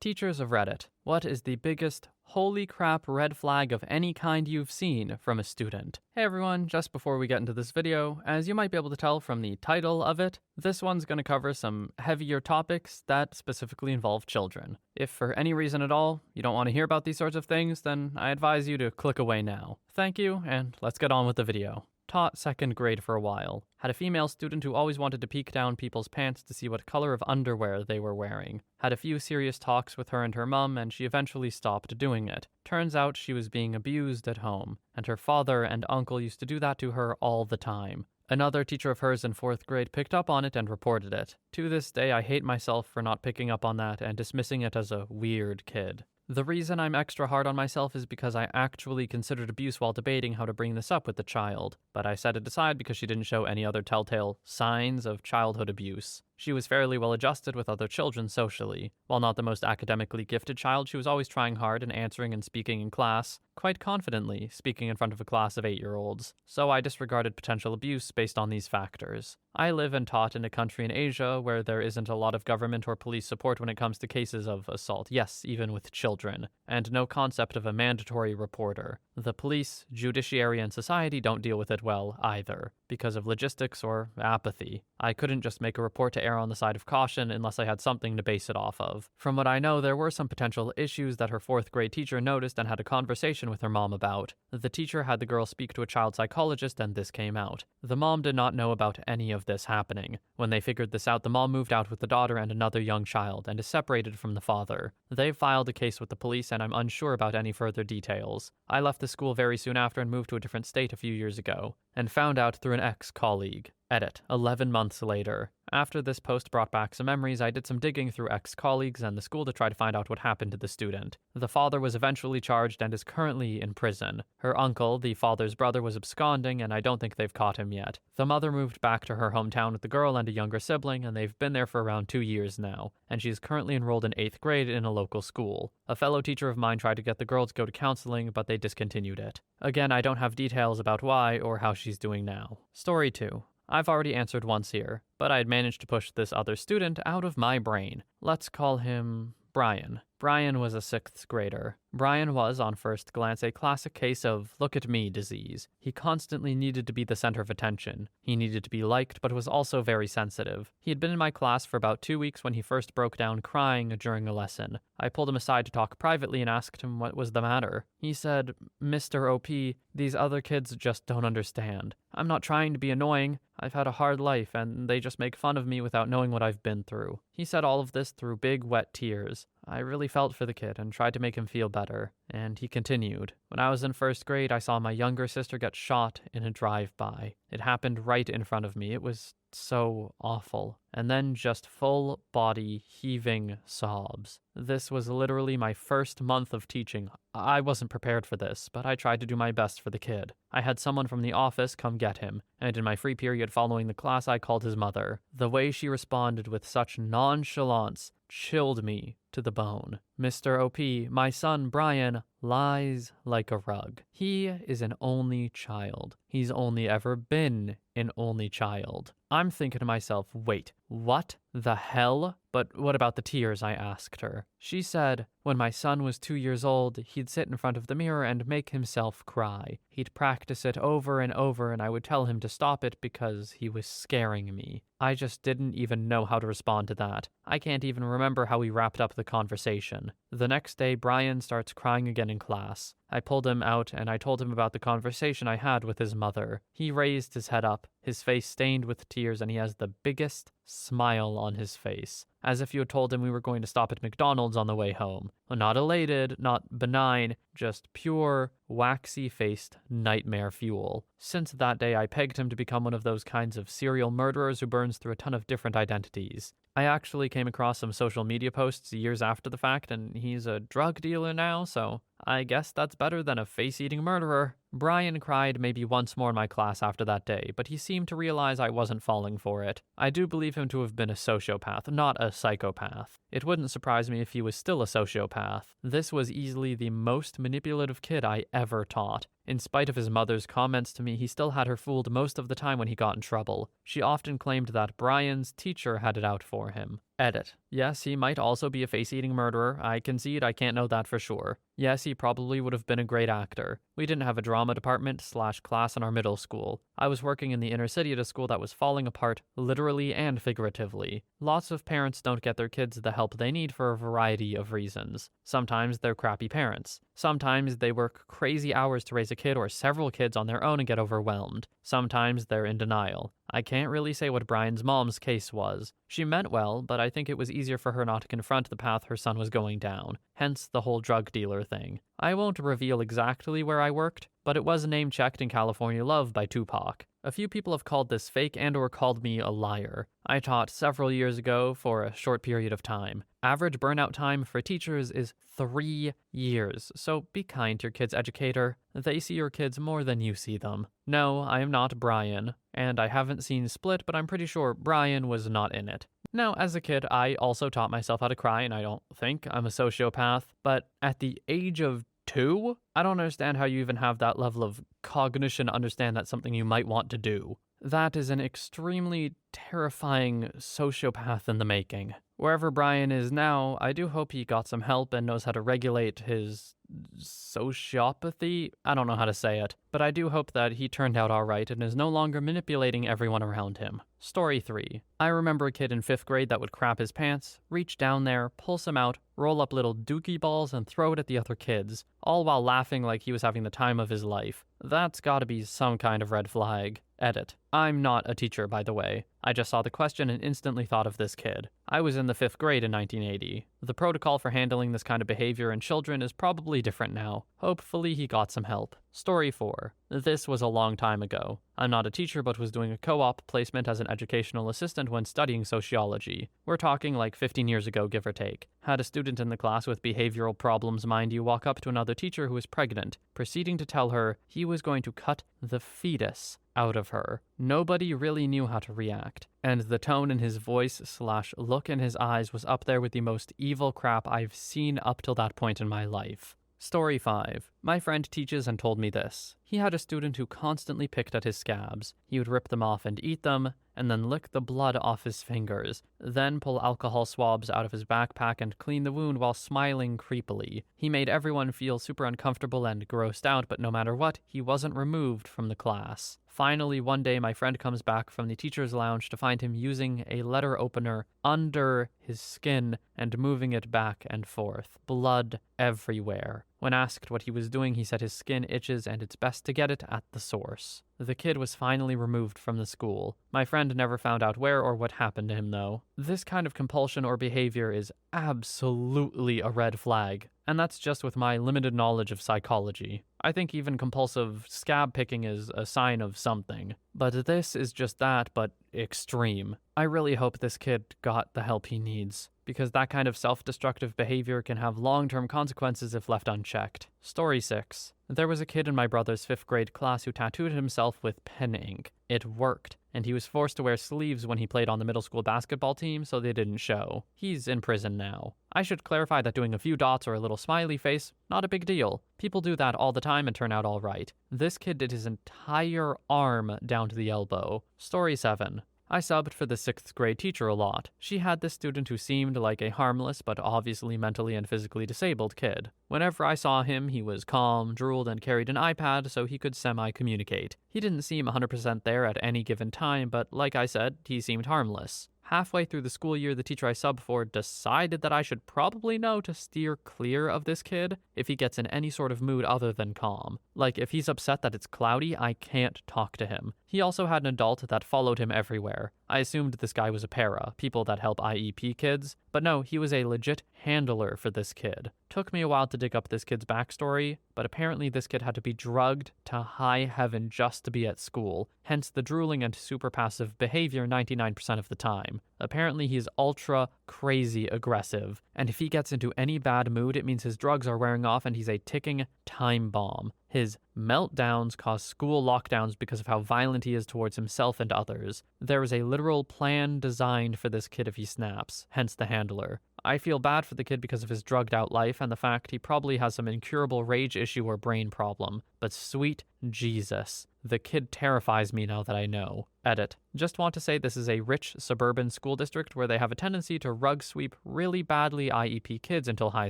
Teachers of Reddit, what is the biggest holy crap red flag of any kind you've seen from a student? Hey everyone, just before we get into this video, as you might be able to tell from the title of it, this one's going to cover some heavier topics that specifically involve children. If for any reason at all you don't want to hear about these sorts of things, then I advise you to click away now. Thank you, and let's get on with the video. Taught second grade for a while. Had a female student who always wanted to peek down people's pants to see what color of underwear they were wearing. Had a few serious talks with her and her mum, and she eventually stopped doing it. Turns out she was being abused at home, and her father and uncle used to do that to her all the time. Another teacher of hers in 4th grade picked up on it and reported it. To this day, I hate myself for not picking up on that and dismissing it as a weird kid. The reason I'm extra hard on myself is because I actually considered abuse while debating how to bring this up with the child, but I set it aside because she didn't show any other telltale signs of childhood abuse. She was fairly well adjusted with other children socially. While not the most academically gifted child, she was always trying hard and answering and speaking in class, quite confidently, speaking in front of a class of 8-year-olds. So I disregarded potential abuse based on these factors. I live and taught in a country in Asia where there isn't a lot of government or police support when it comes to cases of assault, yes, even with children, and no concept of a mandatory reporter. The police, judiciary, and society don't deal with it well either, because of logistics or apathy. I couldn't just make a report to err on the side of caution unless I had something to base it off of. From what I know, there were some potential issues that her 4th grade teacher noticed and had a conversation with her mom about. The teacher had the girl speak to a child psychologist, and this came out. The mom did not know about any of this happening. When they figured this out, the mom moved out with the daughter and another young child, and is separated from the father. They filed a case with the police, and I'm unsure about any further details. I left the school very soon after and moved to a different state a few years ago, and found out through an ex-colleague. Edit, 11 months later. After this post brought back some memories, I did some digging through ex-colleagues and the school to try to find out what happened to the student. The father was eventually charged and is currently in prison. Her uncle, the father's brother, was absconding, and I don't think they've caught him yet. The mother moved back to her hometown with the girl and a younger sibling, and they've been there for around 2 years now, and she is currently enrolled in 8th grade in a local school. A fellow teacher of mine tried to get the girl to go to counseling, but they discontinued it. Again, I don't have details about why or how she's doing now. Story 2. I've already answered once here, but I had managed to push this other student out of my brain. Let's call him Brian. Brian was a 6th grader. Brian was, on first glance, a classic case of look-at-me disease. He constantly needed to be the center of attention. He needed to be liked, but was also very sensitive. He had been in my class for about 2 weeks when he first broke down crying during a lesson. I pulled him aside to talk privately and asked him what was the matter. He said, "Mr. OP, these other kids just don't understand. I'm not trying to be annoying. I've had a hard life, and they just make fun of me without knowing what I've been through." He said all of this through big, wet tears. I really felt for the kid and tried to make him feel better, and he continued. When I was in 1st grade, I saw my younger sister get shot in a drive-by. It happened right in front of me. It was so awful. And then just full body heaving sobs. This was literally my first month of teaching. I wasn't prepared for this, but I tried to do my best for the kid. I had someone from the office come get him, and in my free period following the class, I called his mother. The way she responded with such nonchalance chilled me to the bone. Mr. OP, my son Brian, lies like a rug. He is an only child. He's only ever been an only child. I'm thinking to myself, wait, what the hell? But what about the tears, I asked her. She said, when my son was 2 years old, he'd sit in front of the mirror and make himself cry. He'd practice it over and over, and I would tell him to stop it because he was scaring me. I just didn't even know how to respond to that. I can't even remember how we wrapped up the conversation. The next day, Brian starts crying again in class. I pulled him out and I told him about the conversation I had with his mother. He raised his head up, his face stained with tears, and he has the biggest smile on his face, as if you had told him we were going to stop at McDonald's on the way home. Not elated, not benign, just pure, waxy-faced nightmare fuel. Since that day, I pegged him to become one of those kinds of serial murderers who burns through a ton of different identities. I actually came across some social media posts years after the fact, and he's a drug dealer now, so I guess that's better than a face-eating murderer. Brian cried maybe once more in my class after that day, but he seemed to realize I wasn't falling for it. I do believe him to have been a sociopath, not a psychopath. It wouldn't surprise me if he was still a sociopath. This was easily the most manipulative kid I ever taught. In spite of his mother's comments to me, he still had her fooled most of the time when he got in trouble. She often claimed that Brian's teacher had it out for him. Edit. Yes, he might also be a face-eating murderer. I concede I can't know that for sure. Yes, he probably would have been a great actor. We didn't have a drama department/class in our middle school. I was working in the inner city at a school that was falling apart, literally and figuratively. Lots of parents don't get their kids the help they need for a variety of reasons. Sometimes they're crappy parents. Sometimes they work crazy hours to raise a kid or several kids on their own and get overwhelmed. Sometimes they're in denial. I can't really say what Brian's mom's case was. She meant well, but I think it was easier for her not to confront the path her son was going down, hence the whole drug dealer thing. I won't reveal exactly where I worked, but it was name-checked in California Love by Tupac. A few people have called this fake and/or called me a liar. I taught several years ago for a short period of time. Average burnout time for teachers is 3 years, so be kind to your kid's educator. They see your kids more than you see them. No, I am not Brian, and I haven't seen Split, but I'm pretty sure Brian was not in it. Now, as a kid, I also taught myself how to cry, and I don't think I'm a sociopath, but at the age of 2, I don't understand how you even have that level of cognition to understand that's something you might want to do. That is an extremely terrifying sociopath in the making. Wherever Brian is now, I do hope he got some help and knows how to regulate his sociopathy? I don't know how to say it, but I do hope that he turned out alright and is no longer manipulating everyone around him. Story 3. I remember a kid in 5th grade that would crap his pants, reach down there, pull some out, roll up little dookie balls and throw it at the other kids, all while laughing like he was having the time of his life. That's gotta be some kind of red flag. Edit. I'm not a teacher, by the way. I just saw the question and instantly thought of this kid. I was in the 5th grade in 1980. The protocol for handling this kind of behavior in children is probably different now. Hopefully he got some help. Story 4. This was a long time ago. I'm not a teacher but was doing a co-op placement as an educational assistant when studying sociology. We're talking like 15 years ago, give or take. Had a student in the class with behavioral problems, mind you, walk up to another teacher who was pregnant, proceeding to tell her he was going to cut the fetus out of her. Nobody really knew how to react, and the tone in his voice/look in his eyes was up there with the most evil crap I've seen up till that point in my life. Story 5. My friend teaches and told me this. He had a student who constantly picked at his scabs. He would rip them off and eat them, and then lick the blood off his fingers, then pull alcohol swabs out of his backpack and clean the wound while smiling creepily. He made everyone feel super uncomfortable and grossed out, but no matter what, he wasn't removed from the class. Finally, one day, my friend comes back from the teacher's lounge to find him using a letter opener under his skin and moving it back and forth. Blood everywhere. When asked what he was doing, he said his skin itches and it's best to get it at the source. The kid was finally removed from the school. My friend never found out where or what happened to him, though. This kind of compulsion or behavior is absolutely a red flag, and that's just with my limited knowledge of psychology. I think even compulsive scab picking is a sign of something, but this is just that, but extreme. I really hope this kid got the help he needs, because that kind of self-destructive behavior can have long-term consequences if left unchecked. Story 6. There was a kid in my brother's 5th grade class who tattooed himself with pen ink. It worked, and he was forced to wear sleeves when he played on the middle school basketball team so they didn't show. He's in prison now. I should clarify that doing a few dots or a little smiley face, not a big deal. People do that all the time and turn out all right. This kid did his entire arm down to the elbow. Story 7. I subbed for the 6th grade teacher a lot. She had this student who seemed like a harmless but obviously mentally and physically disabled kid. Whenever I saw him, he was calm, drooled, and carried an iPad so he could semi-communicate. He didn't seem 100% there at any given time, but like I said, he seemed harmless. Halfway through the school year, the teacher I subbed for decided that I should probably know to steer clear of this kid if he gets in any sort of mood other than calm. Like, if he's upset that it's cloudy, I can't talk to him. He also had an adult that followed him everywhere. I assumed this guy was a para, people that help IEP kids, but no, he was a legit handler for this kid. Took me a while to dig up this kid's backstory, but apparently this kid had to be drugged to high heaven just to be at school, hence the drooling and super passive behavior 99% of the time. Apparently he's ultra crazy aggressive, and if he gets into any bad mood, it means his drugs are wearing off and he's a ticking time bomb. His meltdowns cause school lockdowns because of how violent he is towards himself and others. There is a literal plan designed for this kid if he snaps, hence the handler. I feel bad for the kid because of his drugged out life and the fact he probably has some incurable rage issue or brain problem, but sweet Jesus. The kid terrifies me now that I know. Edit. Just want to say this is a rich suburban school district where they have a tendency to rug sweep really badly IEP kids until high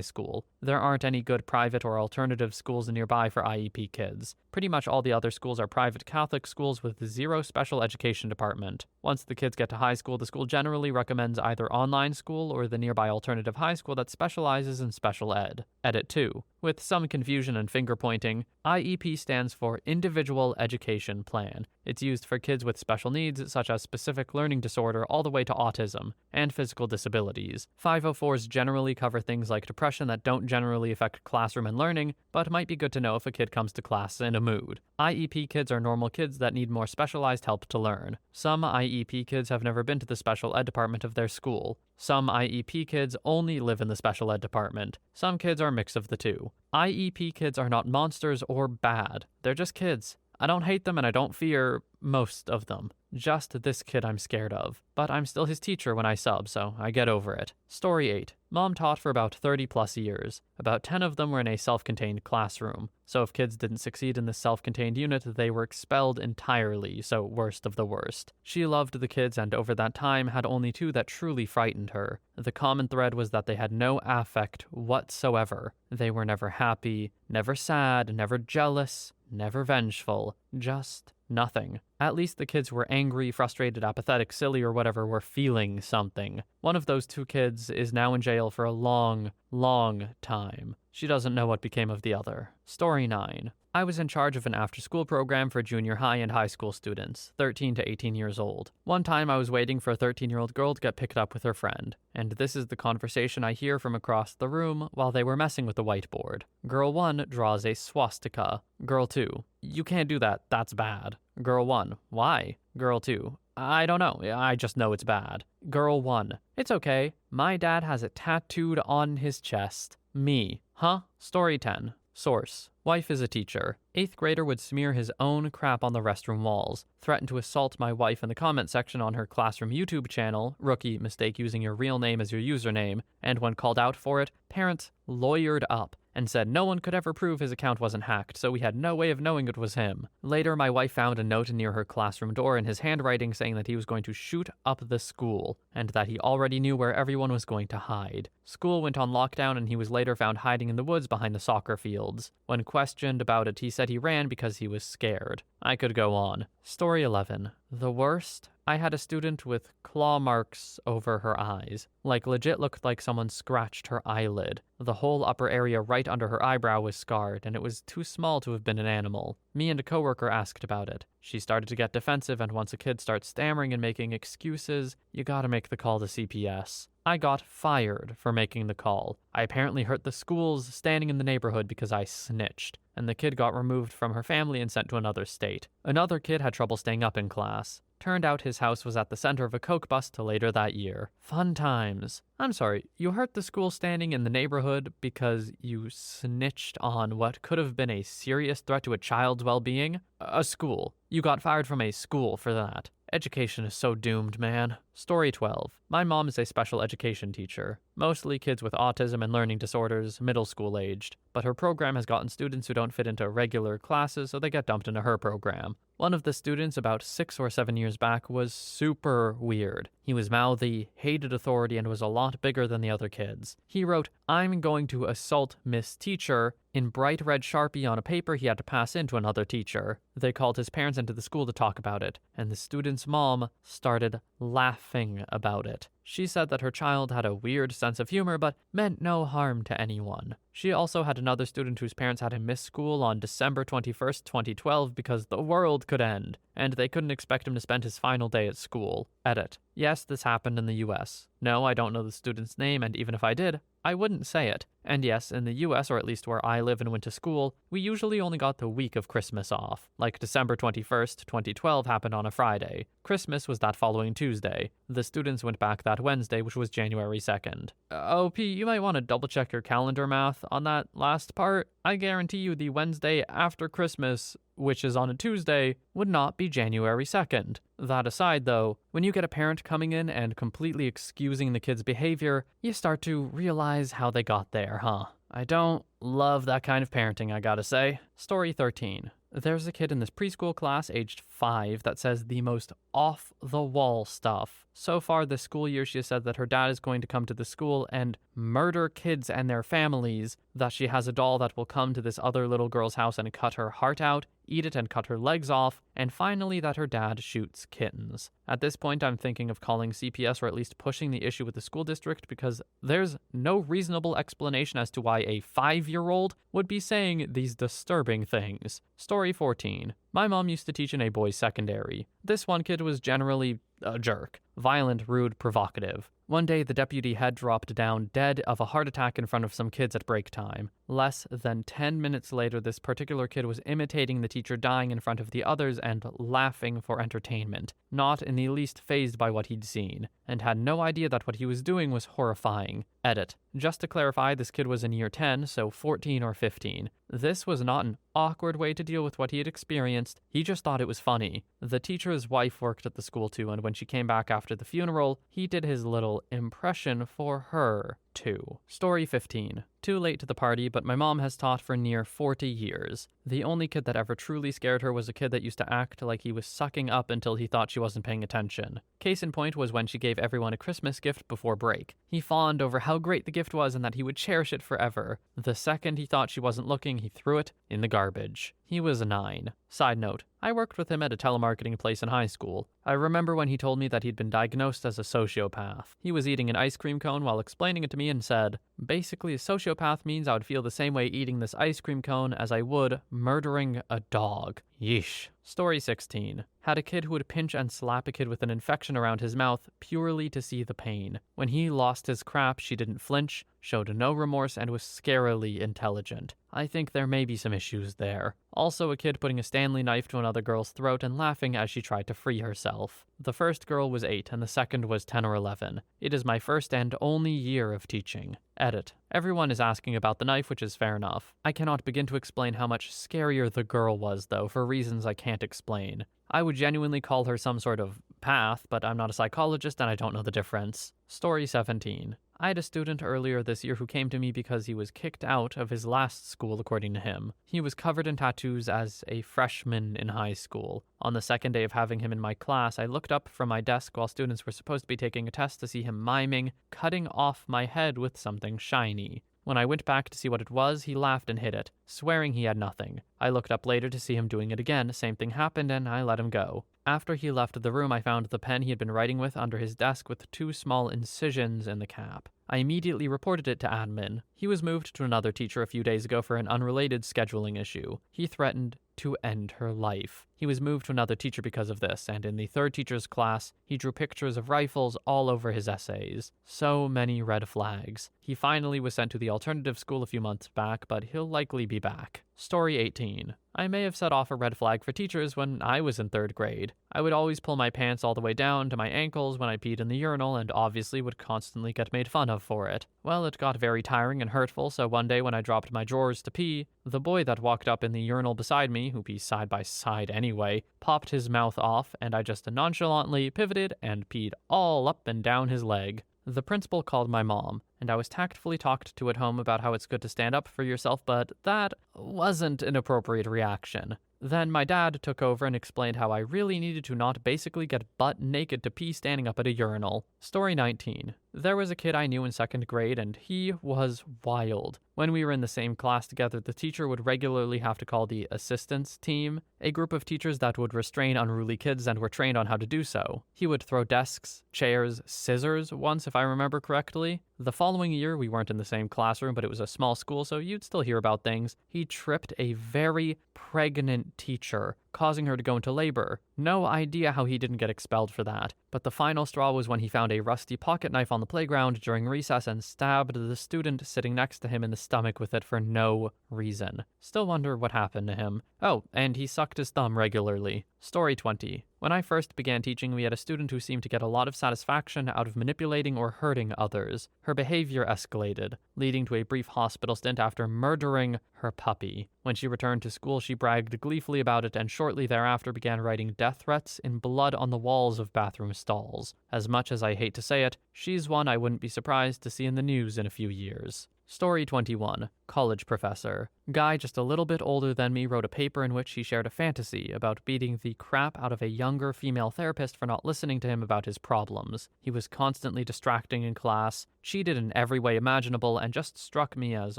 school. There aren't any good private or alternative schools nearby for IEP kids. Pretty much all the other schools are private Catholic schools with zero special education department. Once the kids get to high school, the school generally recommends either online school or the nearby alternative high school that specializes in special ed. Edit 2. With some confusion and finger pointing, IEP stands for Individual Education Plan. It's used for kids with special needs such as specific learning disorder all the way to autism and physical disabilities. 504s generally cover things like depression that don't generally affect classroom and learning, but might be good to know if a kid comes to class in a mood. IEP kids are normal kids that need more specialized help to learn. Some IEP kids have never been to the special ed department of their school. Some IEP kids only live in the special ed department. Some kids are a mix of the two. IEP kids are not monsters or bad. They're just kids. I don't hate them and I don't fear most of them. Just this kid I'm scared of. But I'm still his teacher when I sub, so I get over it. Story 8. Mom taught for about 30 plus years. About 10 of them were in a self-contained classroom. So if kids didn't succeed in this self-contained unit, they were expelled entirely, so worst of the worst. She loved the kids and over that time had only 2 that truly frightened her. The common thread was that they had no affect whatsoever. They were never happy, never sad, never jealous, never vengeful, just nothing. At least the kids were angry, frustrated, apathetic, silly, or whatever were feeling something. One of those 2 kids is now in jail for a long, long time. She doesn't know what became of the other. Story 9. I was in charge of an after-school program for junior high and high school students, 13 to 18 years old. One time I was waiting for a 13-year-old girl to get picked up with her friend, and this is the conversation I hear from across the room while they were messing with the whiteboard. Girl 1 draws a swastika. Girl 2, you can't do that, that's bad. Girl 1, why? Girl 2, I don't know, I just know it's bad. Girl 1, it's okay, my dad has it tattooed on his chest. Me, huh? Story 10. Source. Wife is a teacher. 8th grader would smear his own crap on the restroom walls, threaten to assault my wife in the comment section on her classroom YouTube channel, rookie, mistake using your real name as your username, and when called out for it, parents lawyered up and said no one could ever prove his account wasn't hacked, so we had no way of knowing it was him. Later, my wife found a note near her classroom door in his handwriting saying that he was going to shoot up the school, and that he already knew where everyone was going to hide. School went on lockdown and he was later found hiding in the woods behind the soccer fields. When questioned about it, he said he ran because he was scared. I could go on. Story 11. The worst? I had a student with claw marks over her eyes. Like legit looked like someone scratched her eyelid. The whole upper area right under her eyebrow was scarred, and it was too small to have been an animal. Me and a coworker asked about it. She started to get defensive, and once a kid starts stammering and making excuses, you gotta make the call to CPS. I got fired for making the call. I apparently hurt the schools standing in the neighborhood because I snitched, and the kid got removed from her family and sent to another state. Another kid had trouble staying up in class. Turned out his house was at the center of a coke bust till later that year. Fun times. I'm sorry, you hurt the school standing in the neighborhood because you snitched on what could have been a serious threat to a child's well-being? A school. You got fired from a school for that. Education is so doomed, man. Story 12. My mom is a special education teacher. Mostly kids with autism and learning disorders, middle school aged. But her program has gotten students who don't fit into regular classes, so they get dumped into her program. One of the students about 6 or 7 years back was super weird. He was mouthy, hated authority, and was a lot bigger than the other kids. He wrote, "I'm going to assault Miss Teacher," in bright red Sharpie on a paper he had to pass in to another teacher. They called his parents into the school to talk about it, and the student's mom started laughing about it. She said that her child had a weird sense of humor, but meant no harm to anyone. She also had another student whose parents had him miss school on December 21st, 2012 because the world could end, and they couldn't expect him to spend his final day at school. Edit. Yes, this happened in the US. No, I don't know the student's name, and even if I did, I wouldn't say it. And yes, in the US, or at least where I live and went to school, we usually only got the week of Christmas off. Like December 21st, 2012 happened on a Friday. Christmas was that following Tuesday. The students went back that Wednesday, which was January 2nd. OP, you might want to double check your calendar math on that last part. I guarantee you the Wednesday after Christmas, which is on a Tuesday, would not be January 2nd. That aside, though, when you get a parent coming in and completely excusing the kid's behavior, you start to realize how they got there, huh? I don't love that kind of parenting, I gotta say. Story 13. There's a kid in this preschool class, aged 5, that says the most off-the-wall stuff. So far this school year, she has said that her dad is going to come to the school and murder kids and their families, that she has a doll that will come to this other little girl's house and cut her heart out, eat it and cut her legs off, and finally that her dad shoots kittens. At this point, I'm thinking of calling CPS or at least pushing the issue with the school district because there's no reasonable explanation as to why a 5-year-old would be saying these disturbing things. Story 14. My mom used to teach in a boys' secondary. This one kid was generally a jerk. Violent, rude, provocative. One day, the deputy head dropped down dead of a heart attack in front of some kids at break time. Less than 10 minutes later, this particular kid was imitating the teacher dying in front of the others and laughing for entertainment, not in the least fazed by what he'd seen, and had no idea that what he was doing was horrifying. Edit. Just to clarify, this kid was in year 10, so 14 or 15. This was not an awkward way to deal with what he had experienced, he just thought it was funny. The teacher's wife worked at the school too, and when she came back after the funeral, he did his little impression for her too. Story 15. Too late to the party, but my mom has taught for near 40 years. The only kid that ever truly scared her was a kid that used to act like he was sucking up until he thought she wasn't paying attention. Case in point was when she gave everyone a Christmas gift before break. He fawned over how great the gift was and that he would cherish it forever. The second he thought she wasn't looking, he threw it in the garbage. He was 9. Side note, I worked with him at a telemarketing place in high school. I remember when he told me that he'd been diagnosed as a sociopath. He was eating an ice cream cone while explaining it to me and said, basically a sociopath means I would feel the same way eating this ice cream cone as I would murdering a dog. Yeesh. Story 16. Had a kid who would pinch and slap a kid with an infection around his mouth purely to see the pain. When he lost his crap, she didn't flinch, showed no remorse, and was scarily intelligent. I think there may be some issues there. Also, a kid putting a Stanley knife to another girl's throat and laughing as she tried to free herself. The first girl was 8 and the second was 10 or 11. It is my first and only year of teaching. Edit. Everyone is asking about the knife, which is fair enough. I cannot begin to explain how much scarier the girl was, though, for reasons I can't explain. I would genuinely call her some sort of path, but I'm not a psychologist and I don't know the difference. Story 17. I had a student earlier this year who came to me because he was kicked out of his last school, according to him. He was covered in tattoos as a freshman in high school. On the second day of having him in my class, I looked up from my desk while students were supposed to be taking a test to see him miming, cutting off my head with something shiny. When I went back to see what it was, he laughed and hid it, swearing he had nothing. I looked up later to see him doing it again, same thing happened, and I let him go. After he left the room, I found the pen he had been writing with under his desk with 2 small incisions in the cap. I immediately reported it to admin. He was moved to another teacher a few days ago for an unrelated scheduling issue. He threatened to end her life. He was moved to another teacher because of this, and in the third teacher's class, he drew pictures of rifles all over his essays. So many red flags. He finally was sent to the alternative school a few months back, but he'll likely be back. Story 18. I may have set off a red flag for teachers when I was in 3rd grade. I would always pull my pants all the way down to my ankles when I peed in the urinal and obviously would constantly get made fun of for it. Well, it got very tiring and hurtful, so one day when I dropped my drawers to pee, the boy that walked up in the urinal beside me, who pees side by side anyway, popped his mouth off and I just nonchalantly pivoted and peed all up and down his leg. The principal called my mom, and I was tactfully talked to at home about how it's good to stand up for yourself, but that wasn't an appropriate reaction. Then my dad took over and explained how I really needed to not basically get butt naked to pee standing up at a urinal. Story 19. There was a kid I knew in 2nd grade, and he was wild. When we were in the same class together, the teacher would regularly have to call the assistance team, a group of teachers that would restrain unruly kids and were trained on how to do so. He would throw desks, chairs, scissors once, if I remember correctly. The following year, we weren't in the same classroom, but it was a small school, so you'd still hear about things. He tripped a very pregnant teacher, causing her to go into labor. No idea how he didn't get expelled for that. But the final straw was when he found a rusty pocket knife on the playground during recess and stabbed the student sitting next to him in the stomach with it for no reason. Still wonder what happened to him. Oh, and he sucked his thumb regularly. Story 20. When I first began teaching, we had a student who seemed to get a lot of satisfaction out of manipulating or hurting others. Her behavior escalated, leading to a brief hospital stint after murdering her puppy. When she returned to school, she bragged gleefully about it and shortly thereafter began writing death threats in blood on the walls of bathroom stalls. As much as I hate to say it, she's one I wouldn't be surprised to see in the news in a few years. Story 21. College professor. Guy just a little bit older than me wrote a paper in which he shared a fantasy about beating the crap out of a younger female therapist for not listening to him about his problems. He was constantly distracting in class, cheated in every way imaginable, and just struck me as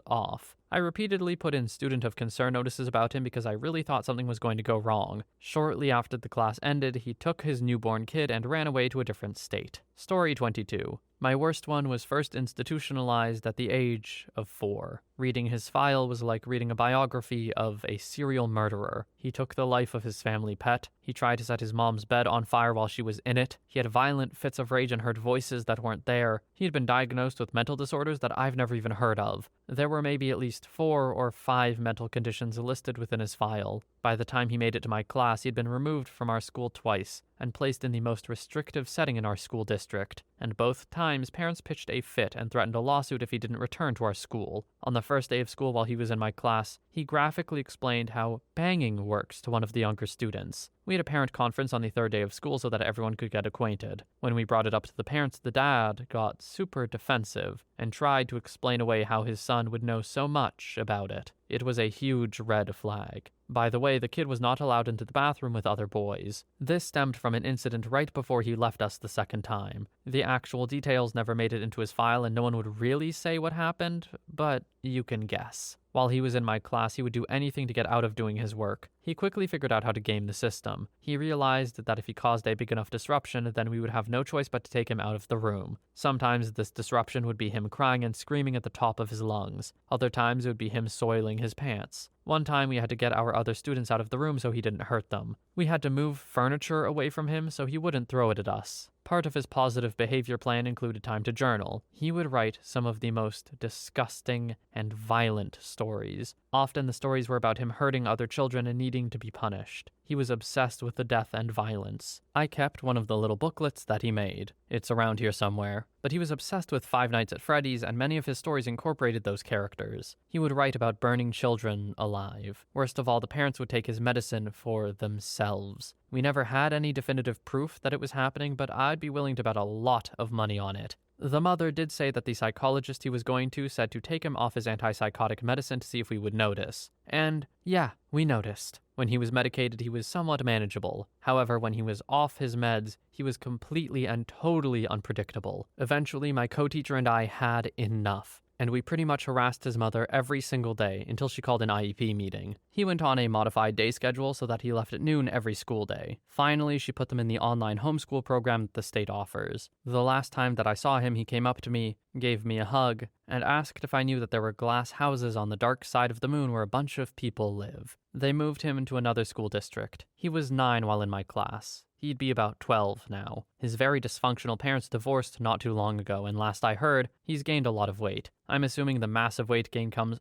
off. I repeatedly put in student of concern notices about him because I really thought something was going to go wrong. Shortly after the class ended, he took his newborn kid and ran away to a different state. Story 22. My worst one was first institutionalized at the age of 4. Reading his file was like reading a biography of a serial murderer. He took the life of his family pet. He tried to set his mom's bed on fire while she was in it. He had violent fits of rage and heard voices that weren't there. He had been diagnosed with mental disorders that I've never even heard of. There were maybe at least 4 or 5 mental conditions listed within his file. By the time he made it to my class, he had been removed from our school twice and placed in the most restrictive setting in our school district. And both times, parents pitched a fit and threatened a lawsuit if he didn't return to our school. On the first day of school while he was in my class, he graphically explained how banging works to one of the younger students. We had a parent conference on the 3rd day of school so that everyone could get acquainted. When we brought it up to the parents, the dad got super defensive and tried to explain away how his son would know so much about it. It was a huge red flag. By the way, the kid was not allowed into the bathroom with other boys. This stemmed from an incident right before he left us the second time. The actual details never made it into his file and no one would really say what happened, but you can guess. While he was in my class, he would do anything to get out of doing his work. He quickly figured out how to game the system. He realized that if he caused a big enough disruption, then we would have no choice but to take him out of the room. Sometimes this disruption would be him crying and screaming at the top of his lungs. Other times it would be him soiling his pants. One time we had to get our other students out of the room so he didn't hurt them. We had to move furniture away from him so he wouldn't throw it at us. Part of his positive behavior plan included time to journal. He would write some of the most disgusting and violent stories. Often the stories were about him hurting other children and needing to be punished. He was obsessed with the death and violence. I kept one of the little booklets that he made. It's around here somewhere. But he was obsessed with Five Nights at Freddy's, and many of his stories incorporated those characters. He would write about burning children alive. Worst of all, the parents would take his medicine for themselves. We never had any definitive proof that it was happening, but I'd be willing to bet a lot of money on it. The mother did say that the psychologist he was going to said to take him off his antipsychotic medicine to see if we would notice. And yeah, we noticed. When he was medicated, he was somewhat manageable. However, when he was off his meds, he was completely and totally unpredictable. Eventually, my co-teacher and I had enough, and we pretty much harassed his mother every single day until she called an IEP meeting. He went on a modified day schedule so that he left at noon every school day. Finally, she put them in the online homeschool program that the state offers. The last time that I saw him, he came up to me, gave me a hug, and asked if I knew that there were glass houses on the dark side of the moon where a bunch of people live. They moved him into another school district. He was 9 while in my class. He'd be about 12 now. His very dysfunctional parents divorced not too long ago, and last I heard, he's gained a lot of weight. I'm assuming that the massive weight gain comes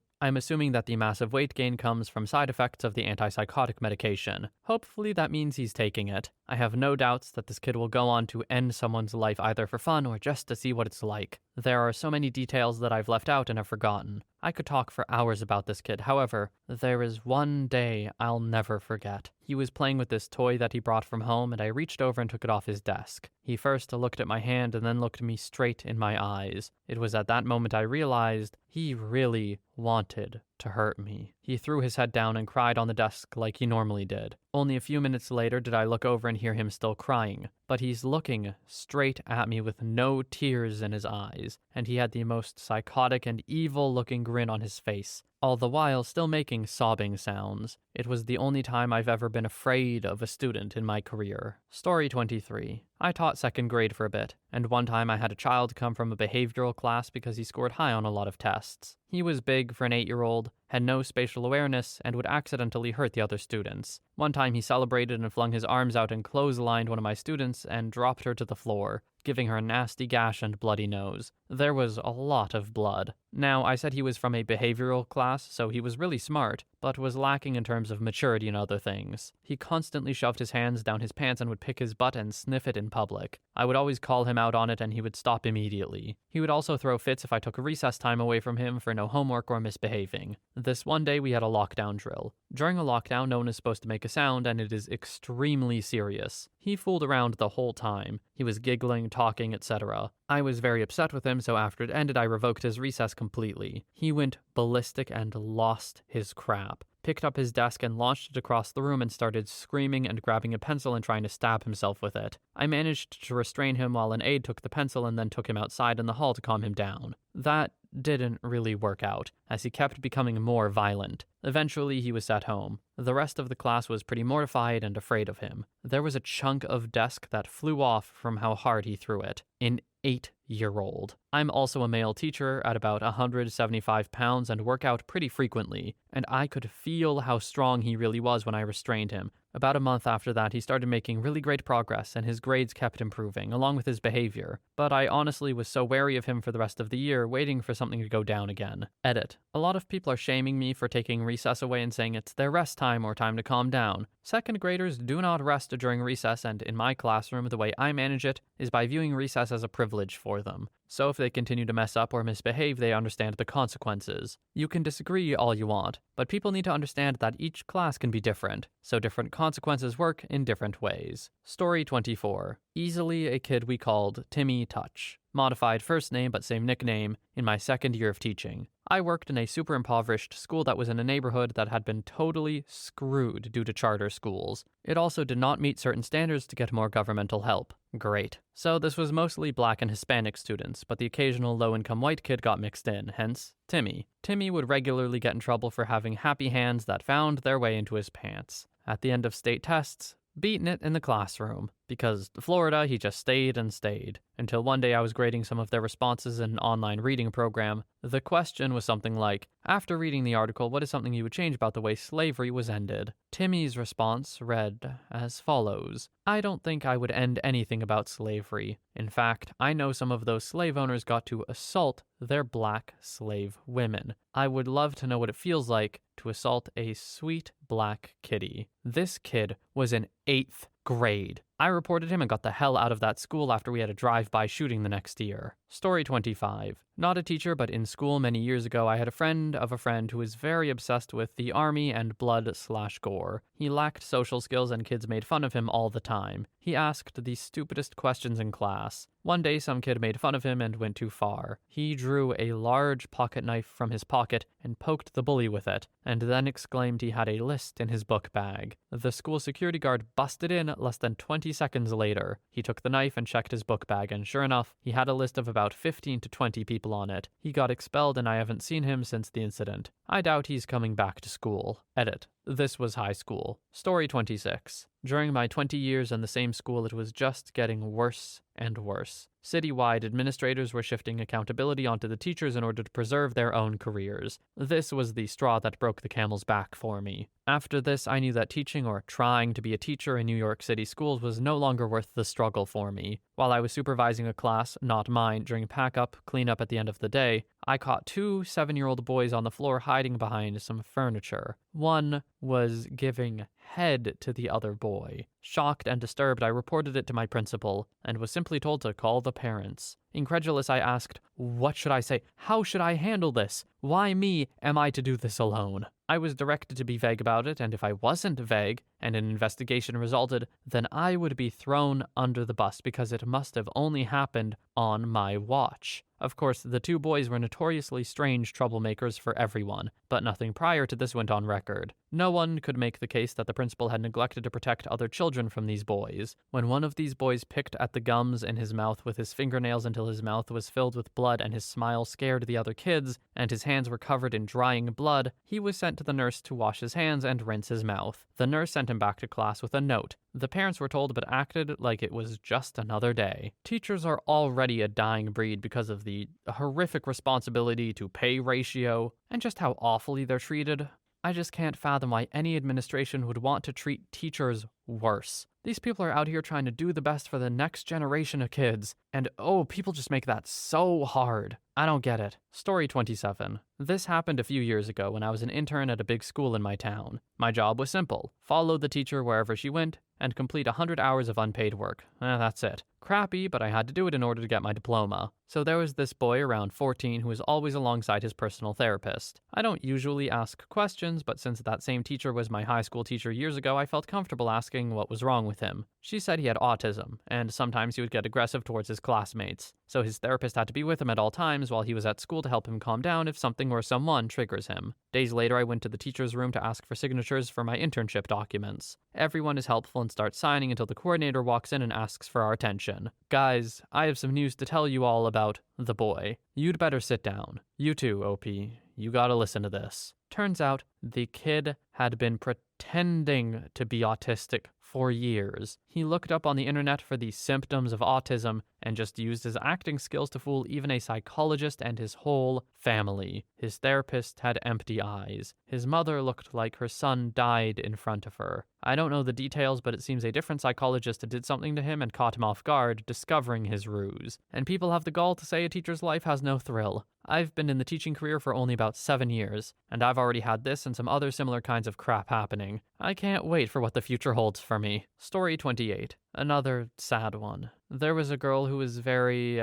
from side effects of the antipsychotic medication. Hopefully that means he's taking it. I have no doubts that this kid will go on to end someone's life either for fun or just to see what it's like. There are so many details that I've left out and have forgotten. I could talk for hours about this kid. However, there is one day I'll never forget. He was playing with this toy that he brought from home, and I reached over and took it off his desk. He first looked at my hand and then looked me straight in my eyes. It was at that moment I realized he really wanted to hurt me. He threw his head down and cried on the desk like he normally did. Only a few minutes later did I look over and hear him still crying, but he's looking straight at me with no tears in his eyes, and he had the most psychotic and evil-looking grin on his face, all the while still making sobbing sounds. It was the only time I've ever been afraid of a student in my career. Story 23. I taught second grade for a bit, and one time I had a child come from a behavioral class because he scored high on a lot of tests. He was big for an 8-year-old, had no spatial awareness, and would accidentally hurt the other students. One time he celebrated and flung his arms out and clotheslined one of my students and dropped her to the floor, giving her a nasty gash and bloody nose. There was a lot of blood. Now, I said he was from a behavioral class, so he was really smart, but was lacking in terms of maturity and other things. He constantly shoved his hands down his pants and would pick his butt and sniff it in public. I would always call him out on it and he would stop immediately. He would also throw fits if I took recess time away from him for no homework or misbehaving. This one day we had a lockdown drill. During a lockdown, no one is supposed to make a sound, and it is extremely serious. He fooled around the whole time. He was giggling, talking, etc. I was very upset with him, so after it ended, I revoked his recess completely. He went ballistic and lost his crap. Picked up his desk and launched it across the room and started screaming and grabbing a pencil and trying to stab himself with it. I managed to restrain him while an aide took the pencil and then took him outside in the hall to calm him down. That didn't really work out, as he kept becoming more violent. Eventually, he was sent home. The rest of the class was pretty mortified and afraid of him. There was a chunk of desk that flew off from how hard he threw it. An 8-year-old. I'm also a male teacher at about 175 pounds and work out pretty frequently, and I could feel how strong he really was when I restrained him. About a month after that, he started making really great progress, and his grades kept improving, along with his behavior. But I honestly was so wary of him for the rest of the year, waiting for something to go down again. Edit. A lot of people are shaming me for taking recess away and saying it's their rest time or time to calm down. Second graders do not rest during recess, and in my classroom, the way I manage it is by viewing recess as a privilege for them. So if they continue to mess up or misbehave, they understand the consequences. You can disagree all you want, but people need to understand that each class can be different, so different consequences work in different ways. Story 24. Easily a kid we called Timmy Touch. Modified first name but same nickname in my second year of teaching. I worked in a super impoverished school that was in a neighborhood that had been totally screwed due to charter schools. It also did not meet certain standards to get more governmental help. Great. So this was mostly Black and Hispanic students, but the occasional low-income white kid got mixed in, hence Timmy. Timmy would regularly get in trouble for having happy hands that found their way into his pants. At the end of state tests, beating it in the classroom. Because Florida, he just stayed and stayed. Until one day I was grading some of their responses in an online reading program. The question was something like, after reading the article, what is something you would change about the way slavery was ended? Timmy's response read as follows. I don't think I would end anything about slavery. In fact, I know some of those slave owners got to assault their black slave women. I would love to know what it feels like to assault a sweet black kitty. This kid was in 8th grade. I reported him and got the hell out of that school after we had a drive-by shooting the next year. Story 25. Not a teacher, but in school many years ago, I had a friend of a friend who was very obsessed with the army and blood/gore. He lacked social skills and kids made fun of him all the time. He asked the stupidest questions in class. One day, some kid made fun of him and went too far. He drew a large pocket knife from his pocket and poked the bully with it, and then exclaimed he had a list in his book bag. The school security guard busted in less than 20 seconds later. He took the knife and checked his book bag, and sure enough, he had a list of about 15 to 20 people on it. He got expelled, and I haven't seen him since the incident. I doubt he's coming back to school. Edit. This was high school. Story 26. During my 20 years in the same school, it was just getting worse and worse. Citywide, administrators were shifting accountability onto the teachers in order to preserve their own careers. This was the straw that broke the camel's back for me. After this, I knew that teaching or trying to be a teacher in New York City schools was no longer worth the struggle for me. While I was supervising a class, not mine, during pack-up, clean-up at the end of the day, I caught 2 7-year-old boys on the floor hiding behind some furniture. One was giving head to the other boy. Shocked and disturbed, I reported it to my principal and was simply told to call the parents. Incredulous, I asked, what should I say? How should I handle this? Why me? Am I to do this alone? I was directed to be vague about it, and if I wasn't vague, and an investigation resulted, then I would be thrown under the bus because it must have only happened on my watch. Of course, the 2 boys were notoriously strange troublemakers for everyone, but nothing prior to this went on record. No one could make the case that the principal had neglected to protect other children from these boys. When one of these boys picked at the gums in his mouth with his fingernails until his mouth was filled with blood and his smile scared the other kids, and his hands were covered in drying blood, he was sent to the nurse to wash his hands and rinse his mouth. The nurse sent him back to class with a note. The parents were told but acted like it was just another day. Teachers are already a dying breed because of the horrific responsibility to pay ratio and just how awfully they're treated. I just can't fathom why any administration would want to treat teachers worse. These people are out here trying to do the best for the next generation of kids, and people just make that so hard. I don't get it. Story 27. This happened a few years ago when I was an intern at a big school in my town. My job was simple. Follow the teacher wherever she went, and complete 100 hours of unpaid work. That's it. Crappy, but I had to do it in order to get my diploma. So there was this boy around 14 who was always alongside his personal therapist. I don't usually ask questions, but since that same teacher was my high school teacher years ago, I felt comfortable asking what was wrong with him. She said he had autism, and sometimes he would get aggressive towards his classmates. So his therapist had to be with him at all times while he was at school to help him calm down if something or someone triggers him. Days later, I went to the teacher's room to ask for signatures for my internship documents. Everyone is helpful and starts signing until the coordinator walks in and asks for our attention. Guys, I have some news to tell you all about the boy. You'd better sit down. You too, OP. You gotta listen to this. Turns out the kid had been pretending to be autistic for years. He looked up on the internet for the symptoms of autism and just used his acting skills to fool even a psychologist and his whole family. His therapist had empty eyes. His mother looked like her son died in front of her. I don't know the details, but it seems a different psychologist did something to him and caught him off guard, discovering his ruse. And people have the gall to say a teacher's life has no thrill. I've been in the teaching career for only about 7 years, and I've already had this and some other similar kinds of crap happening. I can't wait for what the future holds for me. Story 28. Another sad one. There was a girl who was very,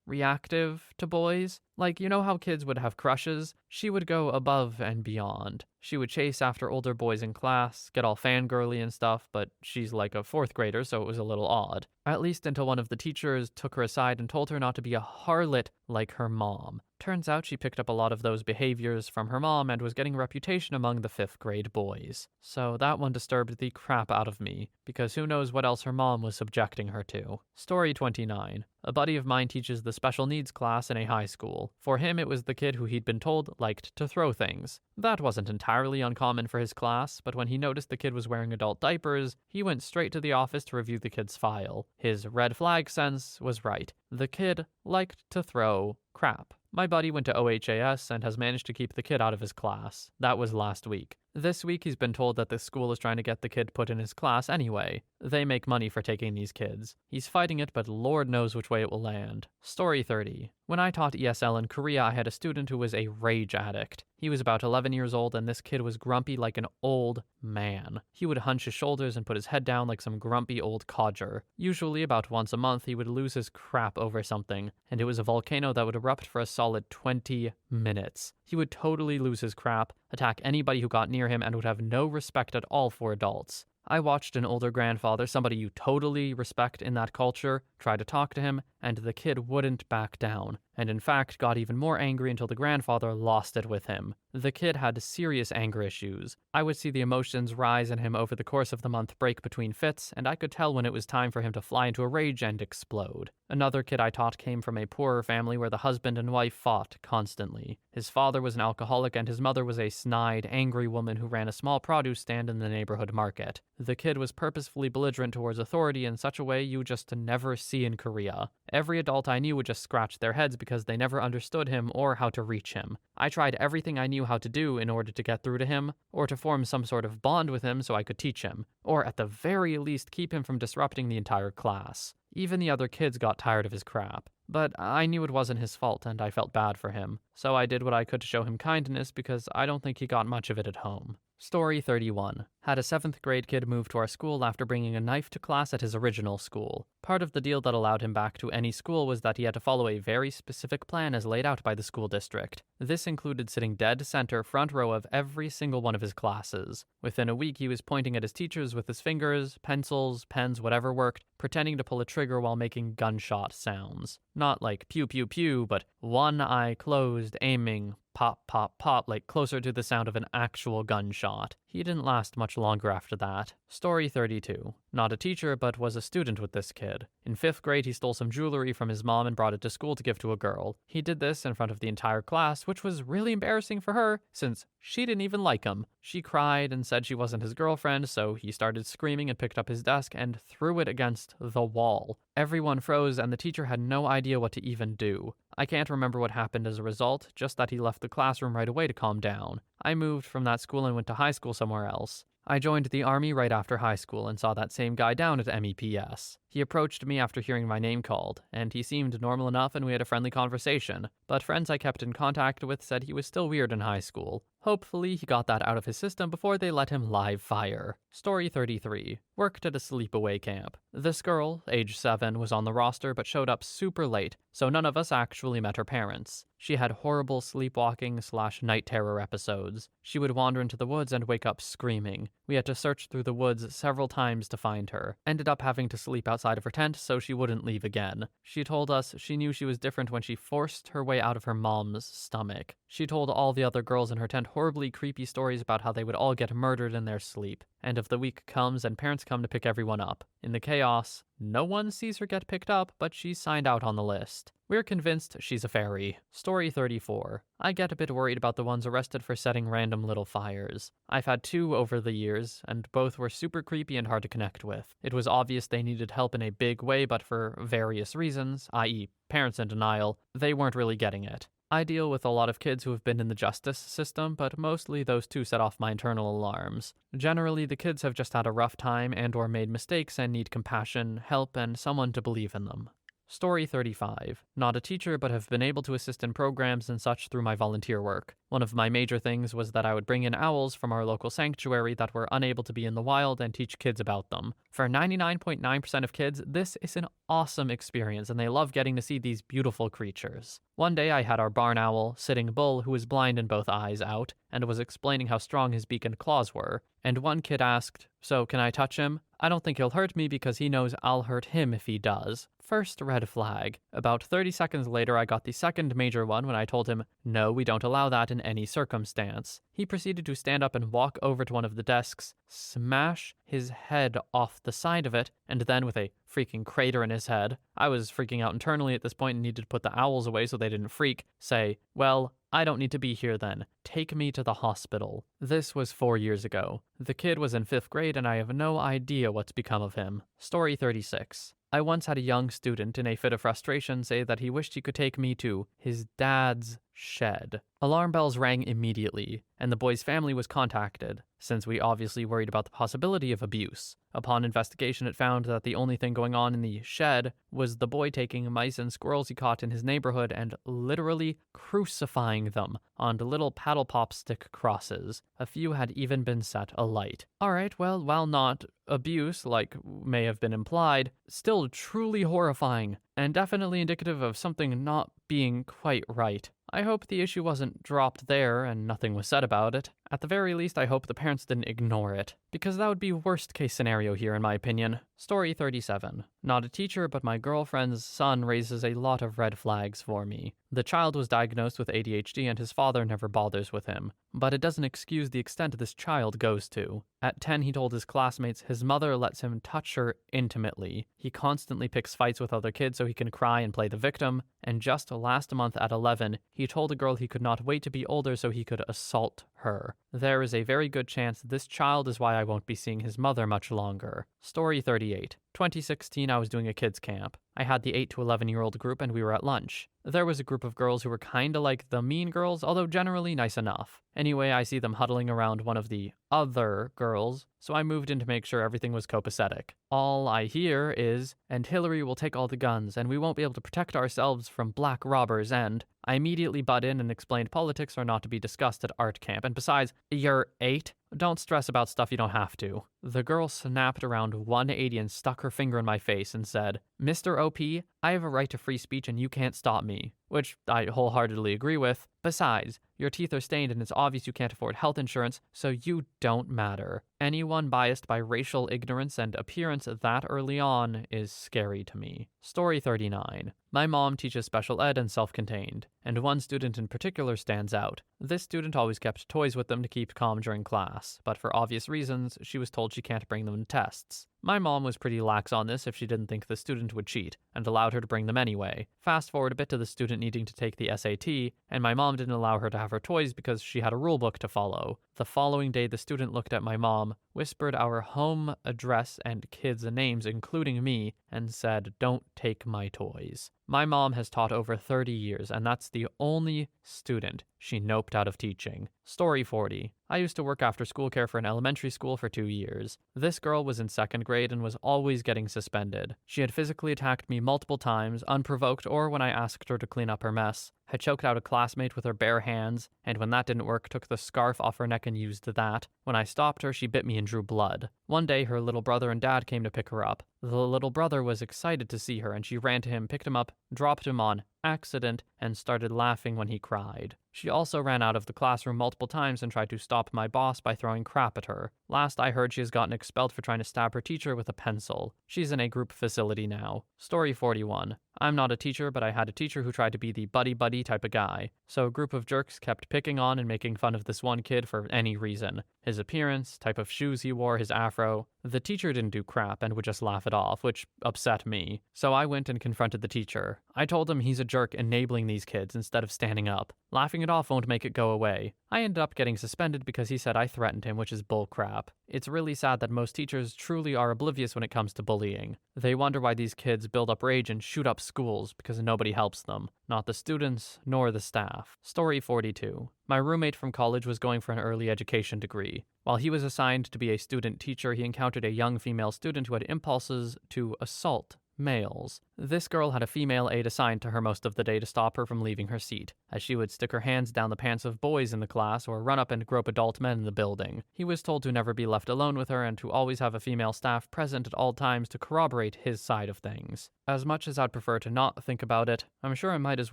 reactive to boys. Like, you know how kids would have crushes? She would go above and beyond. She would chase after older boys in class, get all fangirly and stuff, but she's like a 4th grader, so it was a little odd. At least until one of the teachers took her aside and told her not to be a harlot like her mom. Turns out she picked up a lot of those behaviors from her mom and was getting a reputation among the 5th grade boys. So that one disturbed the crap out of me, because who knows what else her mom was subjecting her to. Story 29. A buddy of mine teaches the special needs class in a high school. For him, it was the kid who he'd been told liked to throw things. That wasn't entirely uncommon for his class, but when he noticed the kid was wearing adult diapers, he went straight to the office to review the kid's file. His red flag sense was right. The kid liked to throw crap. My buddy went to OHAS and has managed to keep the kid out of his class. That was last week. This week he's been told that the school is trying to get the kid put in his class anyway. They make money for taking these kids. He's fighting it, but Lord knows which way it will land. Story 30. When I taught ESL in Korea, I had a student who was a rage addict. He was about 11 years old, and this kid was grumpy like an old man. He would hunch his shoulders and put his head down like some grumpy old codger. Usually about once a month, he would lose his crap over something, and it was a volcano that would erupt for a solid 20 minutes. He would totally lose his crap, attack anybody who got near him, and would have no respect at all for adults. I watched an older grandfather, somebody you totally respect in that culture, try to talk to him, and the kid wouldn't back down, and in fact got even more angry until the grandfather lost it with him. The kid had serious anger issues. I would see the emotions rise in him over the course of the month break between fits, and I could tell when it was time for him to fly into a rage and explode. Another kid I taught came from a poorer family where the husband and wife fought constantly. His father was an alcoholic and his mother was a snide, angry woman who ran a small produce stand in the neighborhood market. The kid was purposefully belligerent towards authority in such a way you just never see in Korea. Every adult I knew would just scratch their heads because they never understood him or how to reach him. I tried everything I knew how to do in order to get through to him, or to form some sort of bond with him so I could teach him, or at the very least keep him from disrupting the entire class. Even the other kids got tired of his crap. But I knew it wasn't his fault and I felt bad for him, so I did what I could to show him kindness because I don't think he got much of it at home. Story 31. Had a 7th grade kid move to our school after bringing a knife to class at his original school. Part of the deal that allowed him back to any school was that he had to follow a very specific plan as laid out by the school district. This included sitting dead center front row of every single one of his classes. Within a week, he was pointing at his teachers with his fingers, pencils, pens, whatever worked, pretending to pull a trigger while making gunshot sounds. Not like pew pew pew, but one eye closed, aiming, pop, pop, pop, like closer to the sound of an actual gunshot. He didn't last much longer after that. Story 32. Not a teacher, but was a student with this kid. In 5th grade, he stole some jewelry from his mom and brought it to school to give to a girl. He did this in front of the entire class, which was really embarrassing for her, since she didn't even like him. She cried and said she wasn't his girlfriend, so he started screaming and picked up his desk and threw it against the wall. Everyone froze, and the teacher had no idea what to even do. I can't remember what happened as a result, just that he left the classroom right away to calm down. I moved from that school and went to high school somewhere else. I joined the army right after high school and saw that same guy down at MEPS. He approached me after hearing my name called, and he seemed normal enough and we had a friendly conversation, but friends I kept in contact with said he was still weird in high school. Hopefully he got that out of his system before they let him live fire. Story 33. worked at a sleepaway camp. This girl, age 7, was on the roster but showed up super late, so none of us actually met her parents. She had horrible sleepwalking/night terror episodes. She would wander into the woods and wake up screaming. We had to search through the woods several times to find her. Ended up having to sleep outside of her tent so she wouldn't leave again. She told us she knew she was different when she forced her way out of her mom's stomach. She told all the other girls in her tent horribly creepy stories about how they would all get murdered in their sleep. End of the week comes and parents come to pick everyone up. In the chaos, no one sees her get picked up, but she's signed out on the list. We're convinced she's a fairy. Story 34. I get a bit worried about the ones arrested for setting random little fires. I've had 2 over the years, and both were super creepy and hard to connect with. It was obvious they needed help in a big way, but for various reasons, i.e. parents in denial, they weren't really getting it. I deal with a lot of kids who have been in the justice system, but mostly those 2 set off my internal alarms. Generally, the kids have just had a rough time and/or made mistakes and need compassion, help, and someone to believe in them. Story 35. Not a teacher, but have been able to assist in programs and such through my volunteer work. One of my major things was that I would bring in owls from our local sanctuary that were unable to be in the wild and teach kids about them. For 99.9% of kids, this is an awesome experience, and they love getting to see these beautiful creatures. One day I had our barn owl, Sitting Bull, who was blind in both eyes, out, and was explaining how strong his beak and claws were, and one kid asked, "So can I touch him? I don't think he'll hurt me because he knows I'll hurt him if he does." First red flag. About 30 seconds later, I got the second major one when I told him, "No, we don't allow that in any circumstance." He proceeded to stand up and walk over to one of the desks, smash his head off the side of it, and then with a freaking crater in his head, I was freaking out internally at this point and needed to put the owls away so they didn't freak, say, "Well, I don't need to be here then. Take me to the hospital." This was 4 years ago. The kid was in 5th grade and I have no idea what's become of him. Story 36. I once had a young student in a fit of frustration say that he wished he could take me to his dad's shed. Alarm bells rang immediately, and the boy's family was contacted, since we obviously worried about the possibility of abuse. Upon investigation, it found that the only thing going on in the shed was the boy taking mice and squirrels he caught in his neighborhood and literally crucifying them onto little paddle pop stick crosses. A few had even been set alight. Alright, well, while not abuse, like may have been implied, still truly horrifying, and definitely indicative of something not being quite right. I hope the issue wasn't dropped there and nothing was said about it. At the very least, I hope the parents didn't ignore it, because that would be worst case scenario here in my opinion. Story 37. Not a teacher, but my girlfriend's son raises a lot of red flags for me. The child was diagnosed with ADHD and his father never bothers with him, but it doesn't excuse the extent this child goes to. At 10, he told his classmates his mother lets him touch her intimately. He constantly picks fights with other kids so he can cry and play the victim, and just last month at 11, he told a girl he could not wait to be older so he could assault her. There is a very good chance this child is why I won't be seeing his mother much longer. Story 38. 2016, I was doing a kids camp. I had the 8 to 11-year-old group and we were at lunch. There was a group of girls who were kinda like the mean girls, although generally nice enough. Anyway, I see them huddling around one of the other girls, so I moved in to make sure everything was copacetic. All I hear is, "And Hillary will take all the guns, and we won't be able to protect ourselves from black robbers," and I immediately butt in and explained politics are not to be discussed at art camp, and besides, you're 8? Don't stress about stuff you don't have to. The girl snapped around 180 and stuck her finger in my face and said, "Mr. OP, I have a right to free speech and you can't stop me," which I wholeheartedly agree with. Besides, your teeth are stained and it's obvious you can't afford health insurance, so you don't matter. Anyone biased by racial ignorance and appearance that early on is scary to me. Story 39. My mom teaches special ed and self-contained, and one student in particular stands out. This student always kept toys with them to keep calm during class, but for obvious reasons, she was told she can't bring them to tests. My mom was pretty lax on this if she didn't think the student would cheat, and allowed her to bring them anyway. Fast forward a bit to the student needing to take the SAT, and my mom didn't allow her to have her toys because she had a rule book to follow. The following day, the student looked at my mom, whispered our home address and kids' names, including me, and said, "Don't take my toys." My mom has taught over 30 years, and that's the only student she noped out of teaching. Story 40. I used to work after school care for an elementary school for 2 years. This girl was in 2nd grade and was always getting suspended. She had physically attacked me multiple times, unprovoked or when I asked her to clean up her mess. had choked out a classmate with her bare hands, and when that didn't work, took the scarf off her neck and used that. When I stopped her, she bit me and drew blood. One day, her little brother and dad came to pick her up. The little brother was excited to see her, and she ran to him, picked him up, dropped him on accident, and started laughing when he cried. She also ran out of the classroom multiple times and tried to stop my boss by throwing crap at her. Last I heard, she has gotten expelled for trying to stab her teacher with a pencil. She's in a group facility now. Story 41. I'm not a teacher, but I had a teacher who tried to be the buddy-buddy type of guy. So a group of jerks kept picking on and making fun of this one kid for any reason. His appearance, type of shoes he wore, his afro. The teacher didn't do crap and would just laugh it off, which upset me. So I went and confronted the teacher. I told him he's a jerk enabling these kids instead of standing up. Laughing it off won't make it go away. I ended up getting suspended because he said I threatened him, which is bullcrap. It's really sad that most teachers truly are oblivious when it comes to bullying. They wonder why these kids build up rage and shoot up schools because nobody helps them. Not the students, nor the staff. Story 42. My roommate from college was going for an early education degree. While he was assigned to be a student teacher, he encountered a young female student who had impulses to assault males. This girl had a female aide assigned to her most of the day to stop her from leaving her seat, as she would stick her hands down the pants of boys in the class or run up and grope adult men in the building. He was told to never be left alone with her and to always have a female staff present at all times to corroborate his side of things. As much as I'd prefer to not think about it, I'm sure I might as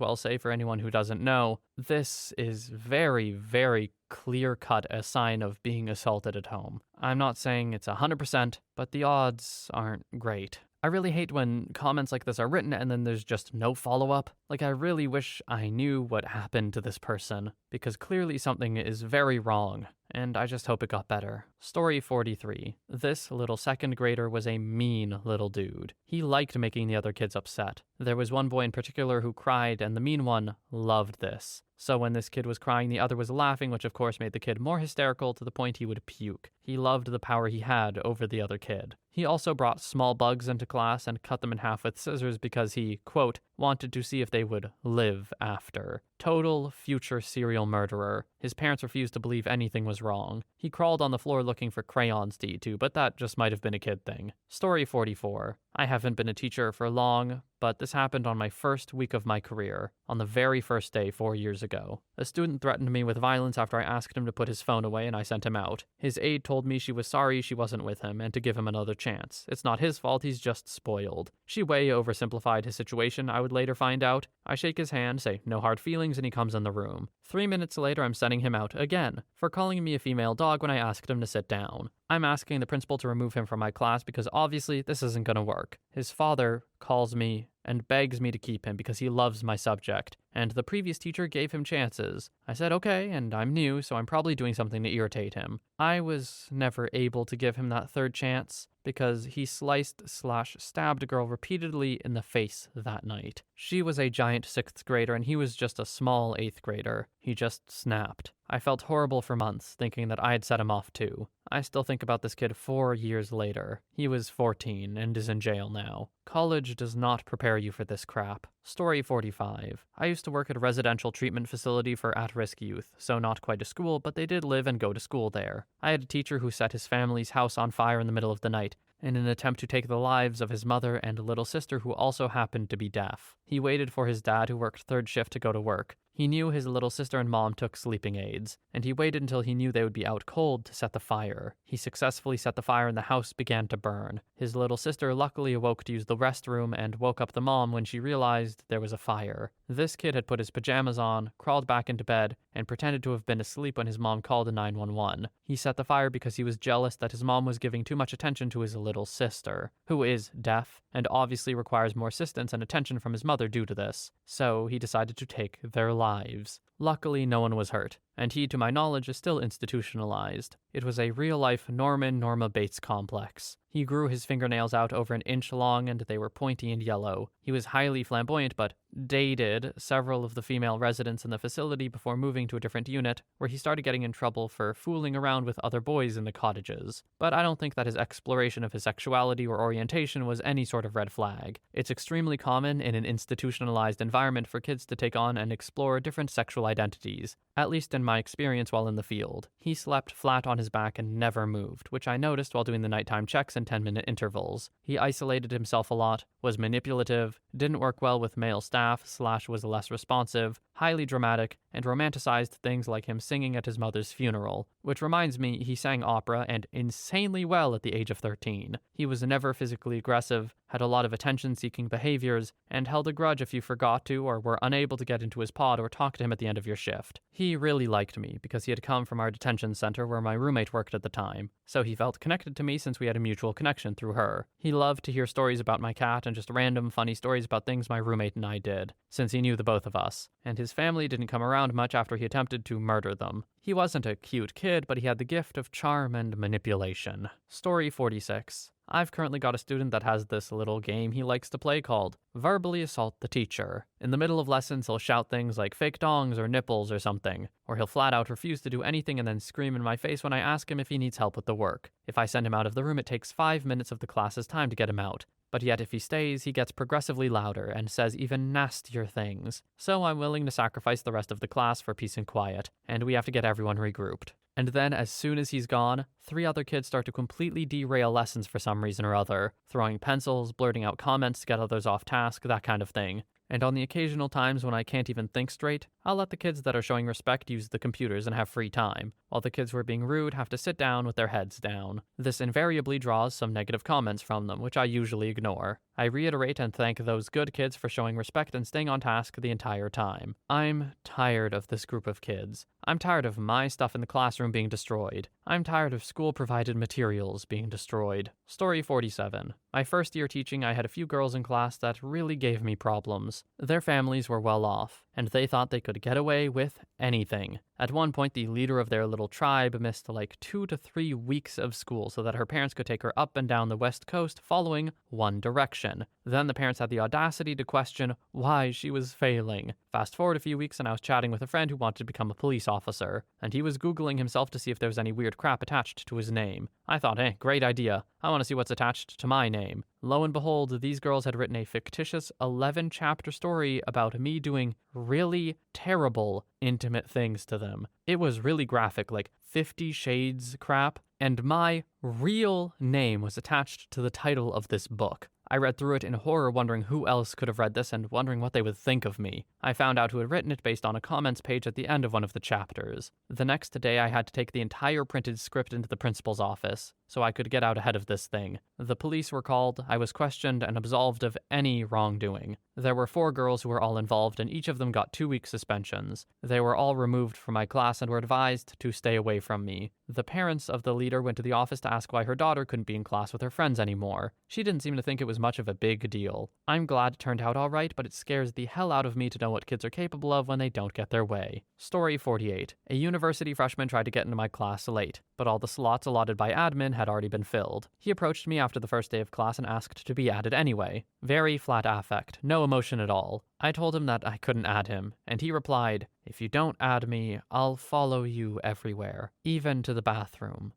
well say for anyone who doesn't know, this is very, very clear-cut a sign of being assaulted at home. I'm not saying it's 100%, but the odds aren't great. I really hate when comments like this are written and then there's just no follow-up. Like, I really wish I knew what happened to this person, because clearly something is very wrong, and I just hope it got better. Story 43. This little second grader was a mean little dude. He liked making the other kids upset. There was one boy in particular who cried, and the mean one loved this. So when this kid was crying, the other was laughing, which of course made the kid more hysterical to the point he would puke. He loved the power he had over the other kid. He also brought small bugs into class and cut them in half with scissors because he, quote, wanted to see if they would live after. Total future serial murderer. His parents refused to believe anything was wrong. He crawled on the floor looking for crayons to eat too, but that just might have been a kid thing. Story 44. I haven't been a teacher for long, but this happened on my first week of my career, on the very first day 4 years ago. A student threatened me with violence after I asked him to put his phone away and I sent him out. His aide told me she was sorry she wasn't with him and to give him another chance. It's not his fault, he's just spoiled. She way oversimplified his situation, I would later find out. I shake his hand, say no hard feelings, and he comes in the room. 3 minutes later, I'm sending him out again for calling me a female dog when I asked him to sit down. I'm asking the principal to remove him from my class because obviously this isn't going to work. His father calls me and begs me to keep him because he loves my subject, and the previous teacher gave him chances. I said okay, and I'm new, so I'm probably doing something to irritate him. I was never able to give him that third chance because he sliced/stabbed a girl repeatedly in the face that night. She was a giant 6th grader and he was just a small 8th grader. He just snapped. I felt horrible for months, thinking that I had set him off too. I still think about this kid 4 years later. He was 14 and is in jail now. College does not prepare you for this crap. Story 45. I used to work at a residential treatment facility for at-risk youth, so not quite a school, but they did live and go to school there. I had a teacher who set his family's house on fire in the middle of the night, in an attempt to take the lives of his mother and little sister who also happened to be deaf. He waited for his dad, who worked third shift, to go to work. He knew his little sister and mom took sleeping aids, and he waited until he knew they would be out cold to set the fire. He successfully set the fire and the house began to burn. His little sister luckily awoke to use the restroom and woke up the mom when she realized there was a fire. This kid had put his pajamas on, crawled back into bed, and pretended to have been asleep when his mom called 911. He set the fire because he was jealous that his mom was giving too much attention to his little sister, who is deaf and obviously requires more assistance and attention from his mother due to this. So he decided to take their lives. Luckily, no one was hurt, and he, to my knowledge, is still institutionalized. It was a real-life Norma Bates complex. He grew his fingernails out over 1 inch long, and they were pointy and yellow. He was highly flamboyant, but dated several of the female residents in the facility before moving to a different unit, where he started getting in trouble for fooling around with other boys in the cottages. But I don't think that his exploration of his sexuality or orientation was any sort of red flag. It's extremely common in an institutionalized environment for kids to take on and explore different sexual identities, at least in my experience while in the field. He slept flat on his back and never moved, which I noticed while doing the nighttime checks in 10-minute intervals. He isolated himself a lot, was manipulative, didn't work well with male staff, / was less responsive, highly dramatic, and romanticized things like him singing at his mother's funeral, which reminds me he sang opera and insanely well at the age of 13. He was never physically aggressive, had a lot of attention-seeking behaviors, and held a grudge if you forgot to or were unable to get into his pod or talk to him at the end of your shift. He really liked me because he had come from our detention center where my roommate worked at the time, so he felt connected to me since we had a mutual connection through her. He loved to hear stories about my cat and just random funny stories about things my roommate and I did, since he knew the both of us, and his family didn't come around much after he attempted to murder them. He wasn't a cute kid, but he had the gift of charm and manipulation. Story 46. I've currently got a student that has this little game he likes to play called Verbally Assault the Teacher. In the middle of lessons, he'll shout things like fake dongs or nipples or something, or he'll flat out refuse to do anything and then scream in my face when I ask him if he needs help with the work. If I send him out of the room, it takes 5 minutes of the class's time to get him out. But yet if he stays, he gets progressively louder and says even nastier things. So I'm willing to sacrifice the rest of the class for peace and quiet, and we have to get everyone regrouped. And then, as soon as he's gone, 3 other kids start to completely derail lessons for some reason or other, throwing pencils, blurting out comments to get others off task, that kind of thing. And on the occasional times when I can't even think straight, I'll let the kids that are showing respect use the computers and have free time, while the kids who are being rude have to sit down with their heads down. This invariably draws some negative comments from them, which I usually ignore. I reiterate and thank those good kids for showing respect and staying on task the entire time. I'm tired of this group of kids. I'm tired of my stuff in the classroom being destroyed. I'm tired of school-provided materials being destroyed. Story 47. My first year teaching, I had a few girls in class that really gave me problems. Their families were well off, and they thought they could get away with anything. At one point, the leader of their little tribe missed like 2 to 3 weeks of school so that her parents could take her up and down the West Coast following one direction. Then the parents had the audacity to question why she was failing. Fast forward a few weeks and I was chatting with a friend who wanted to become a police officer, and he was Googling himself to see if there was any weird crap attached to his name. I thought, great idea. I want to see what's attached to my name. Lo and behold, these girls had written a fictitious 11-chapter story about me doing really terrible, intimate things to them. It was really graphic, like 50 Shades crap, and my real name was attached to the title of this book. I read through it in horror, wondering who else could have read this and wondering what they would think of me. I found out who had written it based on a comments page at the end of one of the chapters. The next day, I had to take the entire printed script into the principal's office, so I could get out ahead of this thing. The police were called, I was questioned, and absolved of any wrongdoing. There were 4 girls who were all involved, and each of them got 2-week suspensions. They were all removed from my class and were advised to stay away from me. The parents of the leader went to the office to ask why her daughter couldn't be in class with her friends anymore. She didn't seem to think it was much of a big deal. I'm glad it turned out alright, but it scares the hell out of me to know what kids are capable of when they don't get their way. Story 48. A university freshman tried to get into my class late, but all the slots allotted by admin had already been filled. He approached me after the first day of class and asked to be added anyway. Very flat affect, no emotion at all. I told him that I couldn't add him, and he replied, "If you don't add me, I'll follow you everywhere, even to the bathroom."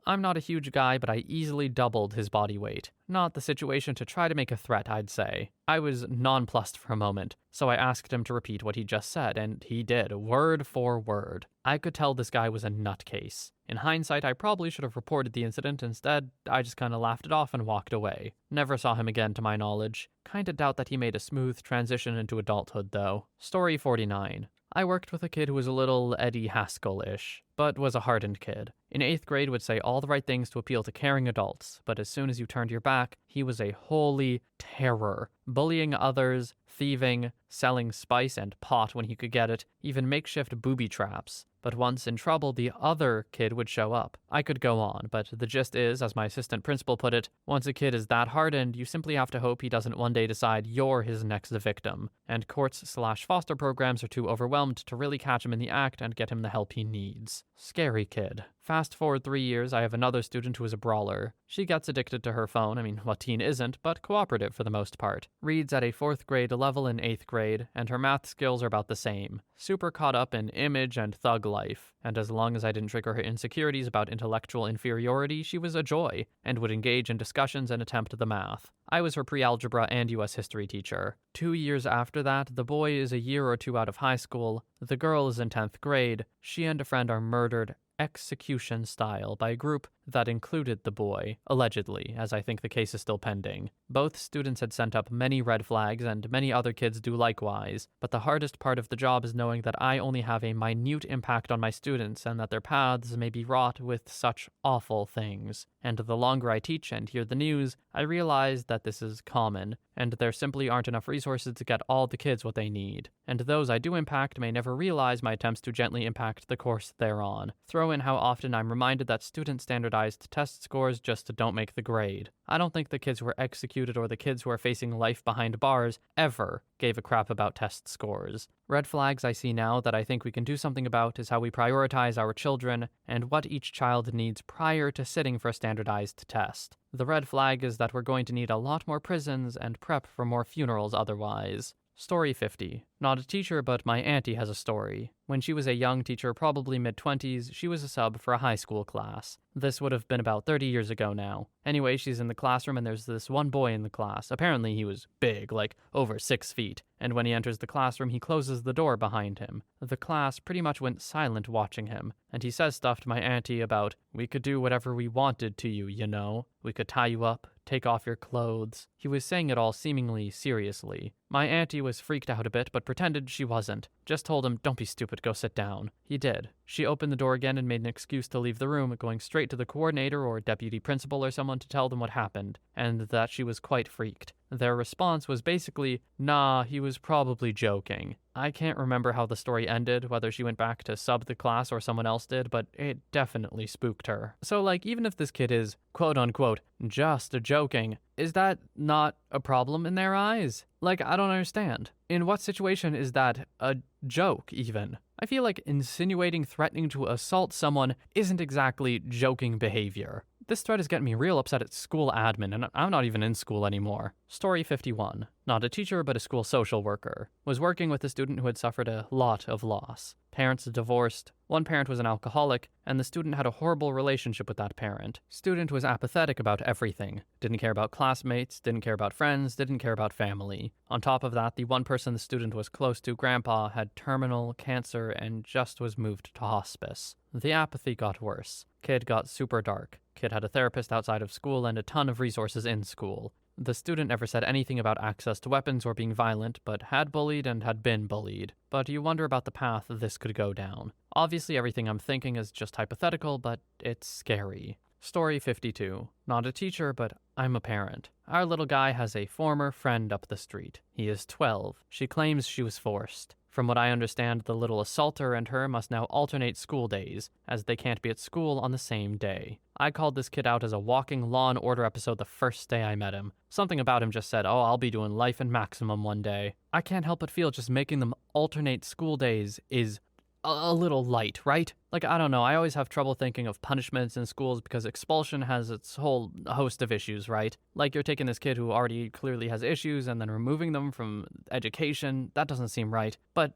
I'm not a huge guy, but I easily doubled his body weight. Not the situation to try to make a threat, I'd say. I was nonplussed for a moment, so I asked him to repeat what he just said, and he did, word for word. I could tell this guy was a nutcase. In hindsight, I probably should have reported the incident. Instead, I just kinda laughed it off and walked away. Never saw him again to my knowledge. Kinda doubt that he made a smooth transition into adulthood, though. Story 49. I worked with a kid who was a little Eddie Haskell-ish, but was a hardened kid. In 8th grade would say all the right things to appeal to caring adults, but as soon as you turned your back, he was a holy terror. Bullying others, thieving, selling spice and pot when he could get it, even makeshift booby traps. But once in trouble, the other kid would show up. I could go on, but the gist is, as my assistant principal put it, once a kid is that hardened, you simply have to hope he doesn't one day decide you're his next victim. And courts/foster programs are too overwhelmed to really catch him in the act and get him the help he needs. Scary kid. Fast forward 3 years, I have another student who is a brawler. She gets addicted to her phone, what teen isn't, but cooperative for the most part. Reads at a 4th grade level in 8th grade, and her math skills are about the same. Super caught up in image and thug life, and as long as I didn't trigger her insecurities about intellectual inferiority, she was a joy, and would engage in discussions and attempt the math. I was her pre-algebra and US history teacher. 2 years after that, the boy is a year or two out of high school, the girl is in 10th grade, she and a friend are murdered execution style by a group that included the boy, allegedly, as I think the case is still pending. Both students had sent up many red flags, and many other kids do likewise, but the hardest part of the job is knowing that I only have a minute impact on my students and that their paths may be wrought with such awful things. And the longer I teach and hear the news, I realize that this is common, and there simply aren't enough resources to get all the kids what they need. And those I do impact may never realize my attempts to gently impact the course they're on. Throw in how often I'm reminded that student standardized test scores just don't make the grade. I don't think the kids who were executed or the kids who are facing life behind bars ever gave a crap about test scores. Red flags I see now that I think we can do something about is how we prioritize our children and what each child needs prior to sitting for a standardized test. The red flag is that we're going to need a lot more prisons and prep for more funerals otherwise. Story 50. Not a teacher, but my auntie has a story. When she was a young teacher, probably mid-20s, she was a sub for a high school class. This would have been about 30 years ago now. Anyway, she's in the classroom and there's this one boy in the class. Apparently he was big, like over 6 feet. And when he enters the classroom, he closes the door behind him. The class pretty much went silent watching him. And he says stuff to my auntie about, "We could do whatever we wanted to you, you know. We could tie you up, take off your clothes." He was saying it all seemingly seriously. My auntie was freaked out a bit, but pretended she wasn't. Just told him, "Don't be stupid, go sit down." He did. She opened the door again and made an excuse to leave the room, going straight to the coordinator or deputy principal or someone to tell them what happened, and that she was quite freaked. Their response was basically, "Nah, he was probably joking." I can't remember how the story ended, whether she went back to sub the class or someone else did, but it definitely spooked her. So even if this kid is, quote unquote, just joking, is that not a problem in their eyes? I don't understand. In what situation is that a joke, even? I feel like insinuating threatening to assault someone isn't exactly joking behavior. This thread is getting me real upset at school admin, and I'm not even in school anymore. Story 51. Not a teacher, but a school social worker. Was working with a student who had suffered a lot of loss. Parents divorced, one parent was an alcoholic, and the student had a horrible relationship with that parent. Student was apathetic about everything. Didn't care about classmates, didn't care about friends, didn't care about family. On top of that, the one person the student was close to, grandpa, had terminal cancer and just was moved to hospice. The apathy got worse. Kid got super dark. Kid had a therapist outside of school and a ton of resources in school. The student never said anything about access to weapons or being violent, but had bullied and had been bullied. But you wonder about the path this could go down. Obviously everything I'm thinking is just hypothetical, but it's scary. Story 52. Not a teacher, but I'm a parent. Our little guy has a former friend up the street. He is 12. She claims she was forced. From what I understand, the little assaulter and her must now alternate school days, as they can't be at school on the same day. I called this kid out as a walking Law and Order episode the first day I met him. Something about him just said, "Oh, I'll be doing life and maximum one day." I can't help but feel just making them alternate school days is a little light, right? I don't know, I always have trouble thinking of punishments in schools because expulsion has its whole host of issues, right? You're taking this kid who already clearly has issues and then removing them from education. That doesn't seem right. But,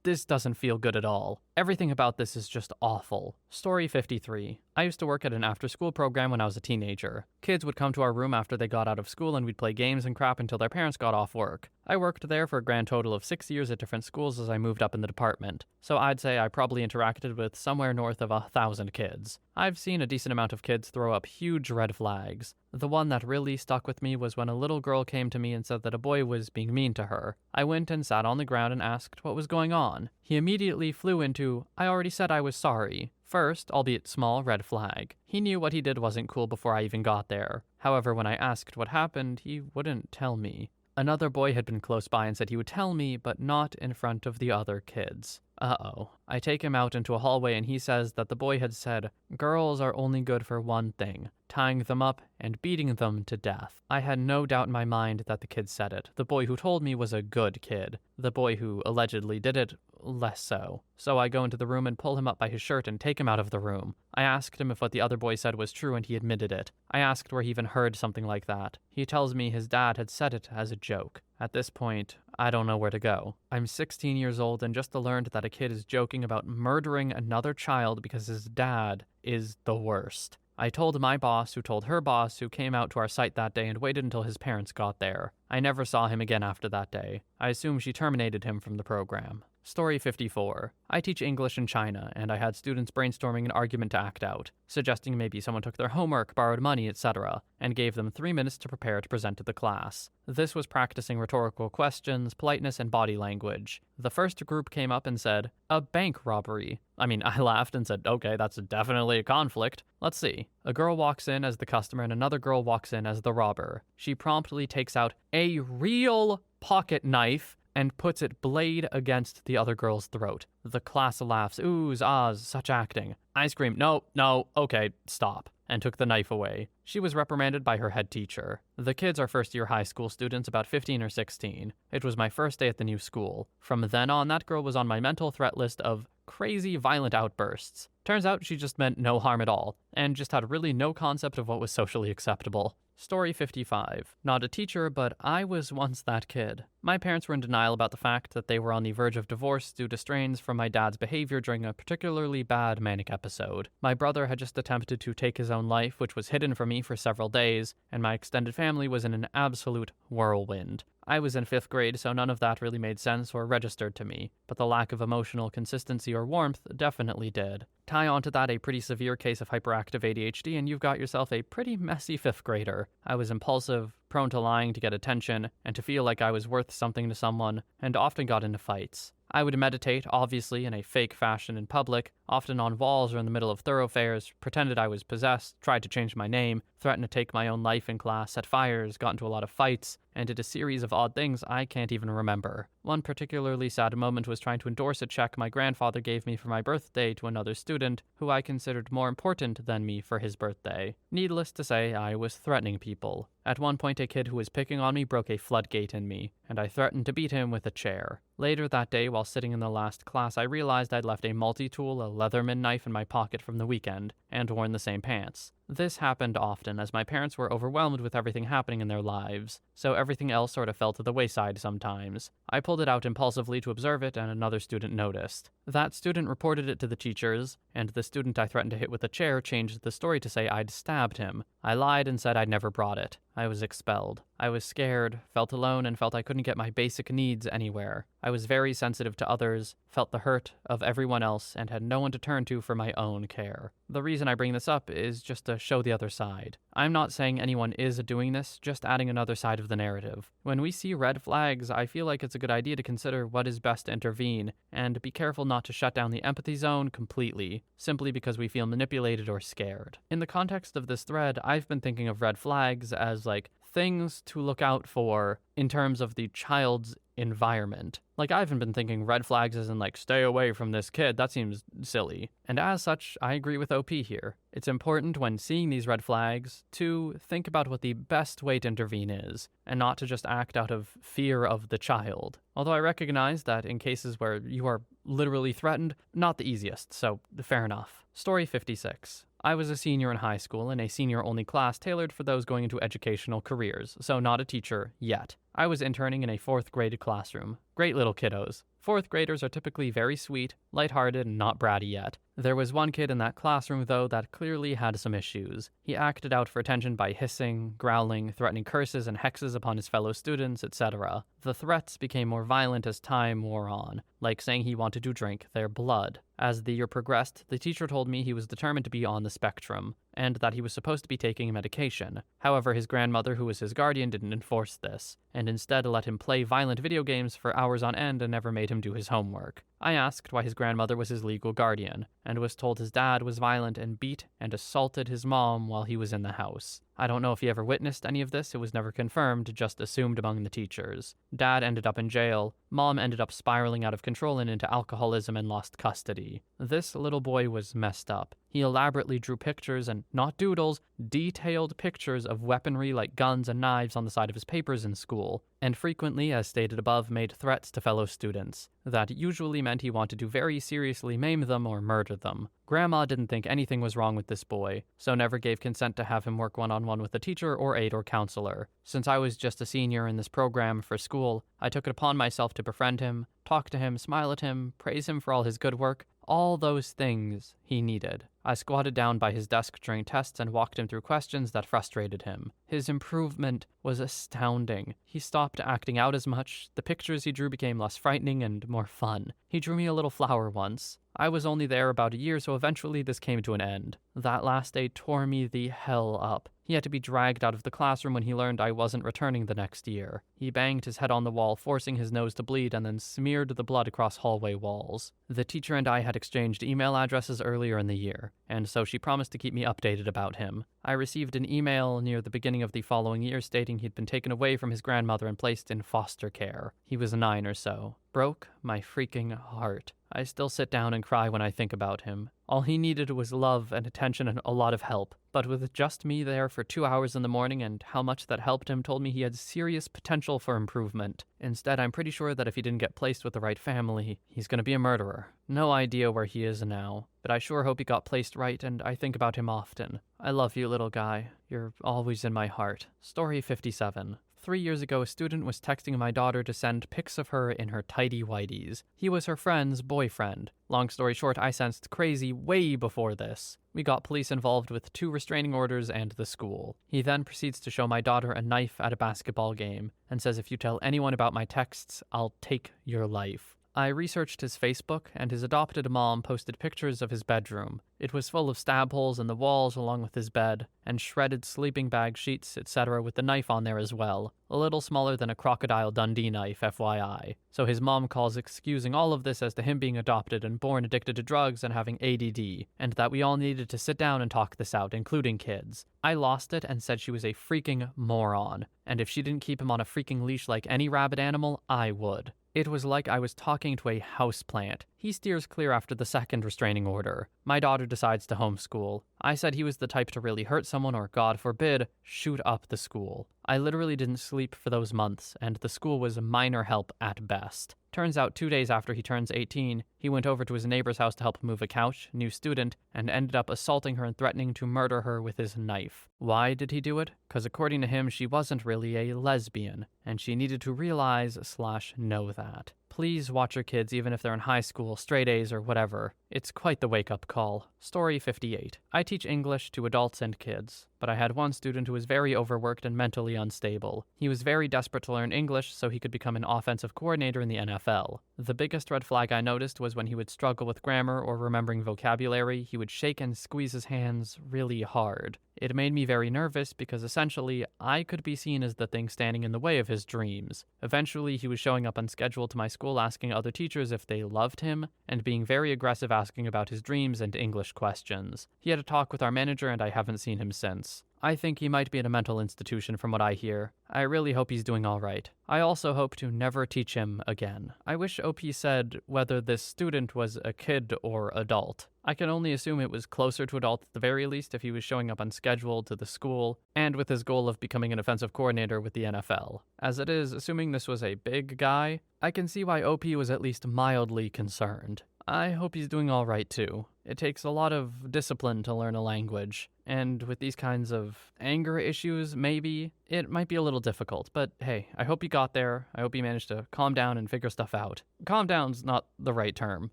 this doesn't feel good at all. Everything about this is just awful. Story 53. I used to work at an after-school program when I was a teenager. Kids would come to our room after they got out of school and we'd play games and crap until their parents got off work. I worked there for a grand total of 6 years at different schools as I moved up in the department. So I'd say I probably interacted with somewhere north of 1,000 kids. I've seen a decent amount of kids throw up huge red flags. The one that really stuck with me was when a little girl came to me and said that a boy was being mean to her. I went and sat on the ground and asked what was going on. He immediately flew into, "I already said I was sorry." First, albeit small, red flag. He knew what he did wasn't cool before I even got there. However, when I asked what happened, he wouldn't tell me. Another boy had been close by and said he would tell me, but not in front of the other kids. Uh-oh. I take him out into a hallway and he says that the boy had said, "Girls are only good for one thing, tying them up and beating them to death." I had no doubt in my mind that the kid said it. The boy who told me was a good kid. The boy who allegedly did it, less so. So I go into the room and pull him up by his shirt and take him out of the room. I asked him if what the other boy said was true and he admitted it. I asked where he even heard something like that. He tells me his dad had said it as a joke. At this point, I don't know where to go. I'm 16 years old and just learned that a kid is joking about murdering another child because his dad is the worst. I told my boss, who told her boss, who came out to our site that day and waited until his parents got there. I never saw him again after that day. I assume she terminated him from the program. Story 54. I teach English in China, and I had students brainstorming an argument to act out, suggesting maybe someone took their homework, borrowed money, etc., and gave them 3 minutes to prepare to present to the class. This was practicing rhetorical questions, politeness, and body language. The first group came up and said, "A bank robbery." I laughed and said, "Okay, that's definitely a conflict. Let's see." A girl walks in as the customer and another girl walks in as the robber. She promptly takes out a real pocket knife and puts it blade against the other girl's throat. The class laughs, oohs, ahs, such acting. I scream, no, okay, stop, and took the knife away. She was reprimanded by her head teacher. The kids are first-year high school students, about 15 or 16. It was my first day at the new school. From then on, that girl was on my mental threat list of crazy, violent outbursts. Turns out she just meant no harm at all, and just had really no concept of what was socially acceptable. Story 55. Not a teacher, but I was once that kid. My parents were in denial about the fact that they were on the verge of divorce due to strains from my dad's behavior during a particularly bad manic episode. My brother had just attempted to take his own life, which was hidden from me for several days, and my extended family was in an absolute whirlwind. I was in 5th grade, so none of that really made sense or registered to me, but the lack of emotional consistency or warmth definitely did. Tie onto that a pretty severe case of hyperactive ADHD, and you've got yourself a pretty messy 5th grader. I was impulsive, prone to lying to get attention, and to feel like I was worth something to someone, and often got into fights. I would meditate, obviously in a fake fashion in public, often on walls or in the middle of thoroughfares, pretended I was possessed, tried to change my name, threatened to take my own life in class, set fires, got into a lot of fights, and did a series of odd things I can't even remember. One particularly sad moment was trying to endorse a check my grandfather gave me for my birthday to another student who I considered more important than me for his birthday. Needless to say, I was threatening people. At one point, a kid who was picking on me broke a floodgate in me, and I threatened to beat him with a chair. Later that day, while sitting in the last class, I realized I'd left a multi-tool, a Leatherman knife in my pocket from the weekend, and worn the same pants. This happened often, as my parents were overwhelmed with everything happening in their lives, so everything else sort of fell to the wayside sometimes. I pulled it out impulsively to observe it, and another student noticed. That student reported it to the teachers, and the student I threatened to hit with a chair changed the story to say I'd stabbed him. I lied and said I'd never brought it. I was expelled. I was scared, felt alone, and felt I couldn't get my basic needs anywhere. I was very sensitive to others, felt the hurt of everyone else, and had no one to turn to for my own care. The reason I bring this up is just to show the other side. I'm not saying anyone is doing this, just adding another side of the narrative. When we see red flags, I feel like it's a good idea to consider what is best to intervene, and be careful not to shut down the empathy zone completely, simply because we feel manipulated or scared. In the context of this thread, I've been thinking of red flags as like things to look out for in terms of the child's environment. Like, I haven't been thinking red flags as in like, stay away from this kid. That seems silly. And as such, I agree with OP here. It's important when seeing these red flags to think about what the best way to intervene is, and not to just act out of fear of the child. Although I recognize that in cases where you are literally threatened, not the easiest, so fair enough. Story 56. I was a senior in high school in a senior-only class tailored for those going into educational careers, so not a teacher yet. I was interning in a 4th grade classroom. Great little kiddos. 4th graders are typically very sweet, lighthearted, and not bratty yet. There was one kid in that classroom, though, that clearly had some issues. He acted out for attention by hissing, growling, threatening curses and hexes upon his fellow students, etc. The threats became more violent as time wore on, like saying he wanted to drink their blood. As the year progressed, the teacher told me he was determined to be on the spectrum, and that he was supposed to be taking medication. However, his grandmother, who was his guardian, didn't enforce this, and instead let him play violent video games for hours on end and never made him do his homework. I asked why his grandmother was his legal guardian, and was told his dad was violent and beat and assaulted his mom while he was in the house. I don't know if he ever witnessed any of this, it was never confirmed, just assumed among the teachers. Dad ended up in jail, mom ended up spiraling out of control and into alcoholism and lost custody. This little boy was messed up. He elaborately drew pictures, and not doodles, detailed pictures of weaponry like guns and knives on the side of his papers in school, and frequently, as stated above, made threats to fellow students. That usually meant he wanted to very seriously maim them or murder them. Grandma didn't think anything was wrong with this boy, so never gave consent to have him work one-on-one with a teacher or aide or counselor. Since I was just a senior in this program for school, I took it upon myself to befriend him, talk to him, smile at him, praise him for all his good work, all those things he needed. I squatted down by his desk during tests and walked him through questions that frustrated him. His improvement was astounding. He stopped acting out as much, the pictures he drew became less frightening and more fun. He drew me a little flower once. I was only there about a year, so eventually this came to an end. That last day tore me the hell up. He had to be dragged out of the classroom when he learned I wasn't returning the next year. He banged his head on the wall, forcing his nose to bleed, and then smeared the blood across hallway walls. The teacher and I had exchanged email addresses earlier in the year, and so she promised to keep me updated about him. I received an email near the beginning of the following year stating he'd been taken away from his grandmother and placed in foster care. He was 9 or so. Broke my freaking heart. I still sit down and cry when I think about him. All he needed was love and attention and a lot of help. But with just me there for 2 hours in the morning and how much that helped him told me he had serious potential for improvement. Instead, I'm pretty sure that if he didn't get placed with the right family, he's gonna be a murderer. No idea where he is now, but I sure hope he got placed right, and I think about him often. I love you, little guy. You're always in my heart. Story 57. 3 years ago, a student was texting my daughter to send pics of her in her tighty-whities. He was her friend's boyfriend. Long story short, I sensed crazy way before this. We got police involved with 2 restraining orders and the school. He then proceeds to show my daughter a knife at a basketball game and says if you tell anyone about my texts, I'll take your life. I researched his Facebook, and his adopted mom posted pictures of his bedroom. It was full of stab holes in the walls along with his bed, and shredded sleeping bag sheets, etc. with the knife on there as well. A little smaller than a Crocodile Dundee knife, FYI. So his mom calls excusing all of this as to him being adopted and born addicted to drugs and having ADD, and that we all needed to sit down and talk this out, including kids. I lost it and said she was a freaking moron, and if she didn't keep him on a freaking leash like any rabid animal, I would. It was like I was talking to a houseplant. He steers clear after the 2nd restraining order. My daughter decides to homeschool. I said he was the type to really hurt someone or, God forbid, shoot up the school. I literally didn't sleep for those months, and the school was minor help at best. Turns out 2 days after he turns 18, he went over to his neighbor's house to help move a couch, new student, and ended up assaulting her and threatening to murder her with his knife. Why did he do it? Because according to him, she wasn't really a lesbian, and she needed to realize/know that. Please watch your kids even if they're in high school, straight A's, or whatever. It's quite the wake-up call. Story 58. I teach English to adults and kids, but I had one student who was very overworked and mentally unstable. He was very desperate to learn English so he could become an offensive coordinator in the NFL. The biggest red flag I noticed was when he would struggle with grammar or remembering vocabulary, he would shake and squeeze his hands really hard. It made me very nervous because essentially I could be seen as the thing standing in the way of his dreams. Eventually, he was showing up unscheduled to my school asking other teachers if they loved him, and being very aggressive asking about his dreams and English questions. He had a talk with our manager and I haven't seen him since. I think he might be in a mental institution from what I hear. I really hope he's doing all right. I also hope to never teach him again. I wish OP said whether this student was a kid or adult. I can only assume it was closer to adult at the very least if he was showing up unscheduled to the school and with his goal of becoming an offensive coordinator with the NFL. As it is, assuming this was a big guy, I can see why OP was at least mildly concerned. I hope he's doing all right too. It takes a lot of discipline to learn a language, and with these kinds of anger issues, maybe, it might be a little difficult, but hey, I hope he got there. I hope he managed to calm down and figure stuff out. Calm down's not the right term.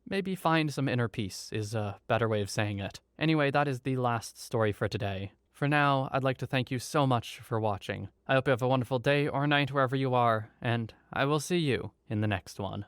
Maybe find some inner peace is a better way of saying it. Anyway, that is the last story for today. For now, I'd like to thank you so much for watching. I hope you have a wonderful day or night wherever you are, and I will see you in the next one.